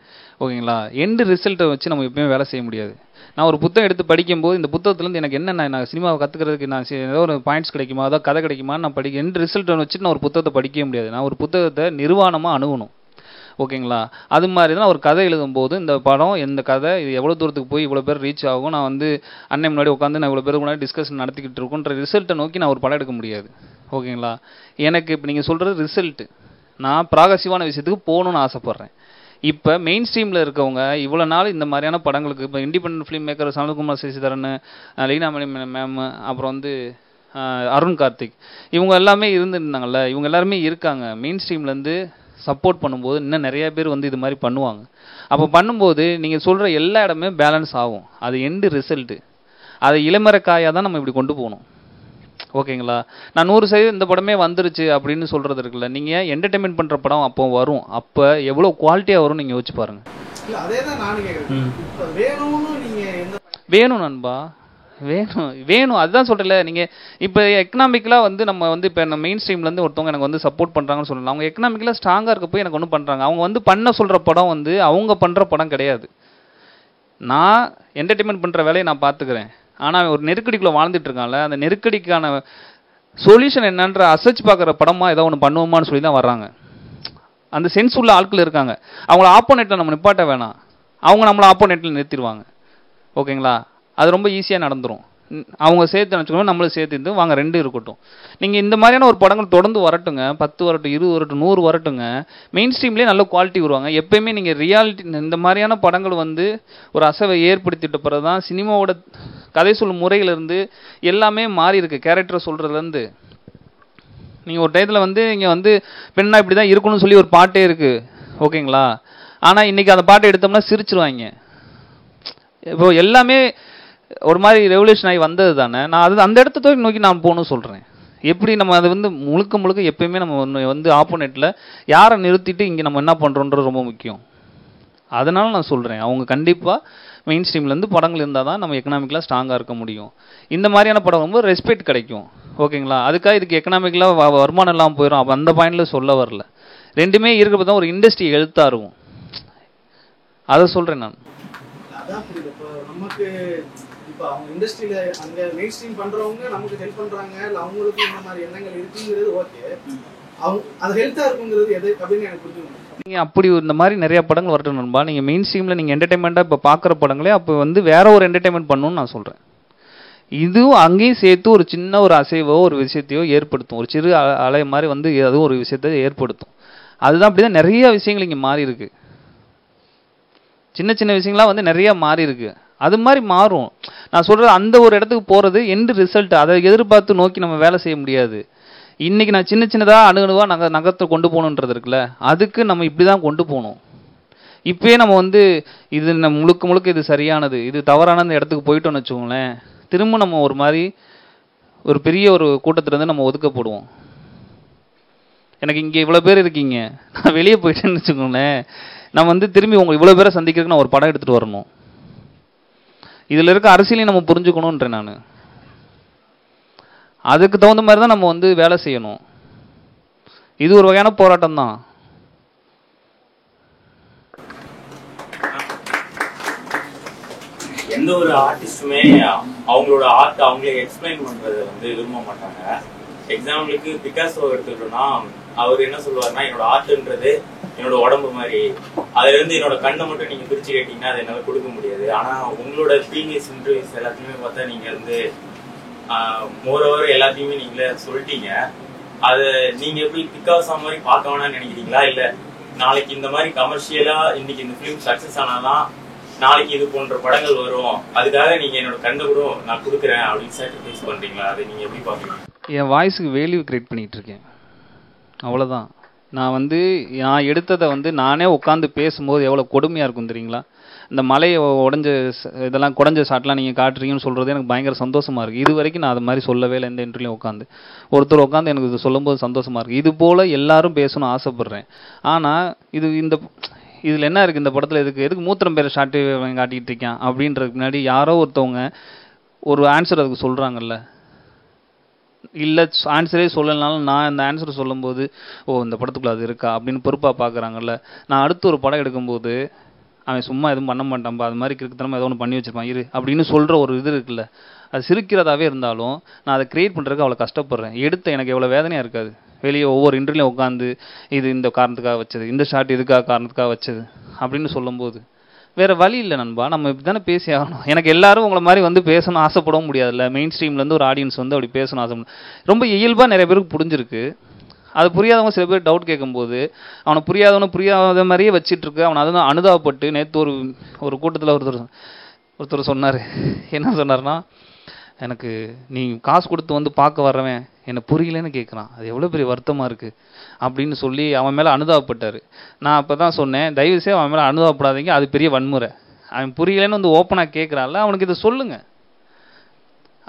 ஓகேங்களா? எண்டு ரிசல்ட்டை வச்சு நம்ம எப்பயுமே வேலை செய்ய முடியாது. நான் ஒரு புத்தகம் எடுத்து படிக்கும்போது இந்த புத்தகத்துலேருந்து எனக்கு என்ன நான் சினிமாவை கற்றுக்கிறதுக்கு நான் ஏதோ ஒரு பாயிண்ட்ஸ் கிடைக்குமா, அதாவது கதை கிடைக்குமான்னு நான் படிக்க எண்டு ரிசல்ட்டை வச்சுட்டு நான் ஒரு புத்தகத்தை படிக்கவே முடியாது. நான் ஒரு புத்தகத்தை நிர்வாணமாக அணுகணும். ஓகேங்களா? அது மாதிரி தான் ஒரு கதை எழுதும்போது இந்த படம் இந்த கதை இது எவ்வளோ தூரத்துக்கு போய் இவ்வளோ பேர் ரீச் ஆகும், நான் வந்து அன்னை முன்னாடி உட்காந்து நான் இவ்வளோ பேருக்கு முன்னாடி டிஸ்கஷன் நடத்திக்கிட்டு இருக்கோன்ற ரிசல்ட்டை நோக்கி நான் ஒரு படம் எடுக்க முடியாது. ஓகேங்களா? எனக்கு இப்போ நீங்கள் சொல்கிறது ரிசல்ட்டு, நான் ப்ராகசிவான விஷயத்துக்கு போகணுன்னு ஆசைப்பட்றேன். இப்போ மெயின் ஸ்ட்ரீமில் இருக்கவங்க இவ்வளோ நாள் இந்த மாதிரியான படங்களுக்கு இப்போ independent film maker Sanalkumar Sasidharan, Leena Mani ma'am, அப்புறம் வந்து அருண் கார்த்திக், இவங்க எல்லாமே இருந்துருந்தாங்கல்ல, இவங்க எல்லாருமே இருக்காங்க. மெயின் ஸ்ட்ரீம்லேருந்து சப்போர்ட் பண்ணும்போது இன்னும் நிறைய பேர் வந்து இது மாதிரி பண்ணுவாங்க. அப்போ பண்ணும்போது நீங்கள் சொல்கிற எல்லா இடமே பேலன்ஸ் ஆகும். அது எண்டு ரிசல்ட்டு, அதை இளமரக்காயாக தான் நம்ம இப்படி கொண்டு போகணும். ஓகேங்களா? நான் 100% இந்த படமே வந்துருச்சு அப்படின்னு சொல்கிறது இருக்குல்ல, நீங்கள் என்டர்டைன்மெண்ட் பண்ணுற படம் அப்போ வரும், அப்போ எவ்வளோ குவாலிட்டியாக வரும்னு நீங்கள் யோசிச்சு பாருங்கள். வேணும் நண்பா, வேணும் அதுதான் சொல்கிறல. நீங்கள் இப்போ எக்கனாமிக்கலாக வந்து நம்ம வந்து இப்போ நம்ம மெயின் ஸ்ட்ரீம்லேருந்து ஒருத்தவங்க எனக்கு வந்து சப்போர்ட் பண்ணுறாங்கன்னு சொல்லலாம். அவங்க எக்கனாமிக்கலாக ஸ்ட்ராங்காக இருக்க போய் எனக்கு ஒன்றும் பண்ணுறாங்க, அவங்க வந்து பண்ண சொல்கிற படம் வந்து அவங்க பண்ணுற படம் கிடையாது. நான் என்டர்டைன்மெண்ட் பண்ணுற வேலையை நான் பார்த்துக்கிறேன், ஆனால் ஒரு நெருக்கடிக்குள்ளே வாழ்ந்துட்டு இருக்கான்ல, அந்த நெருக்கடிக்கான சொல்யூஷன் என்னன்ற அசைச்சு பார்க்குற படமாக ஏதோ ஒன்று பண்ணுவோமான்னு சொல்லி தான் வர்றாங்க. அந்த சென்ஸ் உள்ள ஆட்கள் இருக்காங்க, அவங்கள ஆப்போனெட்டில் நம்ம நிப்பாட்ட வேணாம், அவங்க நம்மளை ஆப்போனெட்டில் நிறுத்திடுவாங்க. ஓகேங்களா? அது ரொம்ப ஈஸியாக நடந்துடும். அவங்க சேர்த்து நினச்சிக்கணும், நம்மளும் சேர்த்து வாங்க 2 இருக்கட்டும். நீங்கள் இந்த மாதிரியான ஒரு படங்கள் தொடர்ந்து வரட்டுங்க, 10 வரட்டும், 20 வரட்டும், 100 வரட்டுங்க, மெயின் ஸ்ட்ரீம்லேயே நல்ல குவாலிட்டி வருவாங்க. எப்பயுமே நீங்கள் ரியாலிட்டி இந்த மாதிரியான படங்கள் வந்து ஒரு அசைவை ஏற்படுத்திட்ட பிறகு தான் சினிமாவோட கதை சொல்லும் முறையிலேருந்து எல்லாமே மாறி இருக்கு. கேரக்டரை சொல்கிறதுலேருந்து நீங்கள் ஒரு டயத்தில் வந்து இங்கே வந்து பெண்ணா இப்படி தான் இருக்கணும்னு சொல்லி ஒரு பாட்டே இருக்குது. ஓகேங்களா? ஆனால் இன்றைக்கி அந்த பாட்டை எடுத்தோம்னா சிரிச்சிருவாங்க. இப்போ எல்லாமே ஒரு மாதிரி ரெவல்யூஷன் ஆகி வந்தது தானே. நான் அது அந்த இடத்த நோக்கி நான் போகணும்னு சொல்கிறேன். எப்படி நம்ம அது வந்து முழுக்க எப்பயுமே நம்ம வந்து ஆப்போனெட்டில் யாரை நிறுத்திட்டு இங்கே நம்ம என்ன பண்ணுறோன்றது ரொம்ப முக்கியம். அதனால நான் சொல்கிறேன், அவங்க கண்டிப்பாக மெயின் ஸ்ட்ரீம்லேருந்து படங்கள் இருந்தால் தான் நம்ம எக்கனாமிக்கலாக ஸ்ட்ராங்காக இருக்க முடியும். இந்த மாதிரியான படம் ரொம்ப ரெஸ்பெக்ட் கிடைக்கும். ஓகேங்களா? அதுக்காக இதுக்கு எக்கனாமிக்கலாக வருமானம் இல்லாமல் போயிடும். அப்போ அந்த பாயிண்டில் சொல்ல வரல. ரெண்டுமே இருக்கிறப்ப தான் ஒரு இண்டஸ்ட்ரி ஹெல்த்தாக இருக்கும். அதை சொல்கிறேன் நான்.
அதான் புரியுது. இப்போ நமக்கு இப்போ அவங்க இண்டஸ்ட்ரியில அங்கே மெயின் ஸ்ட்ரீம் பண்றவங்க நமக்கு ஹெல்ப் பண்றாங்க, இல்லை அவங்களுக்கு இந்த மாதிரி எண்ணங்கள் இருக்குங்கிறது ஓகே. அவங்க அது ஹெல்த்தா இருக்குங்கிறது எது அப்படின்னு எனக்கு புரிஞ்சுக்கணும்.
நீங்கள் அப்படி இந்த மாதிரி நிறைய படங்கள் வரட்டும் நண்பா. நீங்கள் மெயின் ஸ்ட்ரீமில் நீங்கள் என்டர்டைன்மெண்ட்டாக இப்போ பார்க்குற படங்களே அப்போ வந்து வேற ஒரு என்டர்டைன்மெண்ட் பண்ணணும்னு நான் சொல்கிறேன். இதுவும் அங்கேயும் சேர்த்து ஒரு சின்ன ஒரு அசைவோ ஒரு விஷயத்தையோ ஏற்படுத்தும். ஒரு சிறு அலை மாதிரி வந்து அதுவும் ஒரு விஷயத்தை ஏற்படுத்தும். அதுதான் அப்படி தான் நிறைய விஷயங்கள் இங்கே மாறி இருக்கு. சின்ன சின்ன விஷயங்களாம் வந்து நிறைய மாறி இருக்கு. அது மாதிரி மாறும். நான் சொல்கிறது அந்த ஒரு இடத்துக்கு போகிறது எண்டு ரிசல்ட். அதை எதிர்பார்த்து நோக்கி நம்ம வேலை செய்ய முடியாது. இன்றைக்கி நான் சின்னதாக அணுகுவாக நகரத்தை கொண்டு போகணுன்றது இருக்குல்ல, அதுக்கு நம்ம இப்படி தான் கொண்டு போகணும். இப்போயே நம்ம வந்து இது நம்ம முழுக்க இது சரியானது இது தவறான அந்த இடத்துக்கு போயிட்டோன்னு வச்சுக்கோங்களேன், திரும்ப நம்ம ஒரு மாதிரி ஒரு பெரிய ஒரு கூட்டத்திலேருந்து நம்ம ஒதுக்கப்படுவோம். எனக்கு இங்கே இவ்வளோ பேர் இருக்கீங்க, நான் வெளியே போயிட்டேன்னு வச்சுக்கோங்களேன், நான் வந்து திரும்பி உங்கள் இவ்வளோ பேரை சந்திக்கிறதுக்கு நான் ஒரு படம் எடுத்துகிட்டு வரணும். இதில் இருக்க அரசியலையும் நம்ம புரிஞ்சுக்கணுன்றேன் நான். அதுக்கு தகுந்த மாதிரி தான் நம்ம வந்து வேலை செய்யணும். இது ஒரு வகையான போராட்டம் தான்.
எந்த ஒரு ஆர்டிஸ்டுமே அவங்களோட ஆர்ட் அவங்களே எக்ஸ்பிளைன் பண்றதை வந்து விரும்ப மாட்டாங்க. எக்ஸாம்பிளுக்கு பிகாசோ எடுத்துக்கிட்டோம்னா அவர் என்ன சொல்லுவாருன்னா, என்னோட ஆர்ட்ன்றது என்னோட உடம்பு மாதிரி, அதுல இருந்து என்னோட கண்ணை மட்டும் நீங்க பிரிச்சு கேட்டீங்கன்னா அதை என்னால கொடுக்க முடியாது. ஆனா உங்களோட ப்ரீவியஸ் இன்டர்வியூஸ் எல்லாத்தையுமே பார்த்தா நீங்க வந்து மோரோவர் எல்லாத்தையுமே நீங்களே சொல்லிட்டீங்க. அதை நீங்க எப்படி பிகாசோ மாதிரி பார்க்க வேணாம்னு நினைக்கிறீங்களா, இல்ல நாளைக்கு இந்த மாதிரி கமர்ஷியலா இன்னைக்கு இந்த ஃபிலிம் சக்சஸ் ஆனாதான் நாளைக்கு இது போன்ற படங்கள் வரும், அதுக்காக நீங்க என்னோட கண்ணை கூட நான் கொடுக்குறேன் அப்படின்னு சாக்ரிஃபைஸ் பண்றீங்களா? அதை நீங்க எப்படி பாக்குறீங்க?
என் வாய்ஸுக்கு வேல்யூ கிரியேட் பண்ணிட்டு இருக்கேன், அவ்வளோதான். நான் வந்து நான் எடுத்ததை வந்து நானே உட்காந்து பேசும்போது எவ்வளோ கொடுமையாக இருக்கும் தெரியுங்களா? இந்த மலையை உடஞ்ச இதெல்லாம் குடஞ்ச ஷாட்லாம் நீங்கள் காட்டுறீங்கன்னு சொல்கிறது எனக்கு பயங்கர சந்தோஷமாக இருக்குது. இது வரைக்கும் நான் அது மாதிரி சொல்லவே இல்லை. எந்த இன்டர்வியூலையும் உட்காந்து ஒருத்தர் உட்காந்து எனக்கு இது சொல்லும்போது சந்தோஷமாக இருக்குது. இது போல் எல்லாரும் பேசணும்னு ஆசைப்பட்றேன். ஆனால் இதில் என்ன இருக்குது, இந்த படத்தில் எதுக்கு மூத்திரம் பேரை ஷாட்டு காட்டிகிட்டு இருக்கான் அப்படின்றதுக்கு முன்னாடி யாரோ ஒருத்தவங்க ஒரு ஆன்சர் அதுக்கு சொல்கிறாங்கல்ல, இல்லை ஆன்சரே சொல்லலைனாலும் நான் இந்த ஆன்சர் சொல்லும்போது இந்த படத்துக்குள்ள அது இருக்கா அப்படின்னு பொறுப்பாக பார்க்குறாங்கல்ல. நான் அடுத்து ஒரு படம் எடுக்கும்போது அவன் சும்மா எதுவும் பண்ண மாட்டான்பா, அது மாதிரி கிறுக்குத்தனமா ஏதோ ஒன்று பண்ணி வச்சிருப்பான் இரு அப்படின்னு சொல்கிற ஒரு இது இருக்குல்ல, அது சிரிக்கிறதாவே இருந்தாலும் நான் அதை கிரியேட் பண்ணுறதுக்கு அவ்வளோ கஷ்டப்படுறேன். எடுத்த எனக்கு எவ்வளோ வேதனையாக இருக்காது. வெளியே ஒவ்வொரு இன்டர்வியூலையும் உட்காந்து இது இந்த காரணத்துக்காக வச்சது, இந்த ஷாட் இதுக்காக காரணத்துக்காக வச்சது அப்படின்னு சொல்லும்போது வேறு வழி இல்லை நண்பா. நம்ம இப்படி தானே பேசி ஆகணும். எனக்கு எல்லாரும் உங்களை மாதிரி வந்து பேசணும் ஆசைப்படவும் முடியாதுல்ல. மெயின் ஸ்ட்ரீம்லேருந்து ஒரு ஆடியன்ஸ் வந்து அப்படி பேசணும் ஆசைப்படும். ரொம்ப இயல்பாக நிறைய பேருக்கு புரிஞ்சிருக்கு. அது புரியாதவங்க சில பேர் டவுட் கேட்கும்போது அவனை புரியாத மாதிரியே வச்சிட்ருக்கு. அவனை அதுதான் அனுதாபப்பட்டு நேற்று ஒரு கூட்டத்தில் ஒருத்தர் சொன்னார். என்ன சொன்னார்னா, எனக்கு நீ காசு கொடுத்து வந்து பார்க்க வர்றவன் என்னை புரியலன்னு கேட்குறான், அது எவ்வளோ பெரிய வருத்தமாக இருக்குது அப்படின்னு சொல்லி அவன் மேலே அனுதாபப்பட்டார். நான் அப்போ தான் சொன்னேன், தயவுசெய்து அவன் மேலே அனுதாபப்படாதீங்க, அது பெரிய வன்முறை. அவன் புரியலன்னு வந்து ஓப்பனாக கேட்குறான்ல, அவனுக்கு இதை சொல்லுங்கள்.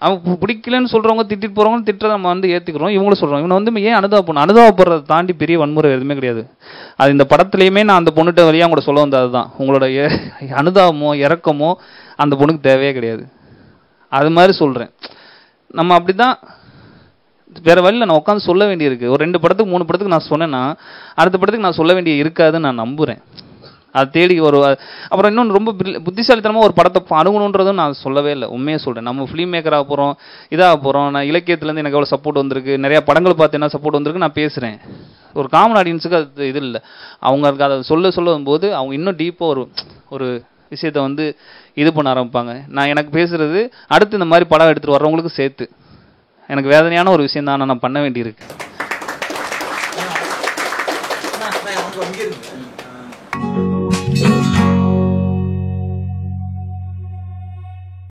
அவன் பிடிக்கலன்னு சொல்கிறவங்க திட்டிட்டு போகிறவங்க திட்டுறதை நம்ம வந்து ஏற்றுக்கிறோம். இவங்களும் சொல்கிறோம், இவனை வந்து ஏன் அனுதாபப்படுறதை தாண்டி பெரிய வன்முறை எதுவுமே கிடையாது. அது இந்த படத்துலையுமே நான் அந்த பொண்ணுகிட்ட வழியாக அவங்களோட சொல்ல வந்தது அதுதான். உங்களோட அனுதாபமோ இறக்கமோ அந்த பொண்ணுக்கு தேவையே கிடையாது. அது மாதிரி சொல்கிறேன். நம்ம அப்படி தான் வேறு வழியில் நான் உட்காந்து சொல்ல வேண்டியிருக்கு. ஒரு 2 படத்துக்கு 3 படத்துக்கு நான் சொன்னேன்னா அடுத்த படத்துக்கு நான் சொல்ல வேண்டிய இருக்காதுன்னு நான் நம்புகிறேன். அது தேடி அப்புறம் இன்னொன்று ரொம்ப புத்திசாலித்தனமாக ஒரு படத்தை அணுகணுன்றதும் நான் சொல்லவே இல்லை. உண்மையாக சொல்கிறேன். நம்ம ஃபிலிம் மேக்கராக போகிறோம், இதாக போகிறோம். நான் இலக்கியத்துலேருந்து எனக்கு எவ்வளோ சப்போர்ட் வந்திருக்கு, நிறையா படங்கள் பார்த்து என்ன சப்போர்ட் வந்திருக்கு நான் பேசுகிறேன். ஒரு காமன் ஆடியன்ஸுக்கு அது இது இல்லை. அவங்களுக்கு அதை சொல்லும்போது அவங்க இன்னும் டீப்பாக ஒரு விஷயத்தை வந்து இது பண்ண ஆரம்பிப்பாங்க. நான் எனக்கு பேசுகிறது அடுத்து இந்த மாதிரி படம் எடுத்துகிட்டு வர்றவங்களுக்கு சேர்த்து எனக்கு வேதனையான ஒரு விஷயம் தான் நான் பண்ண வேண்டியிருக்கு.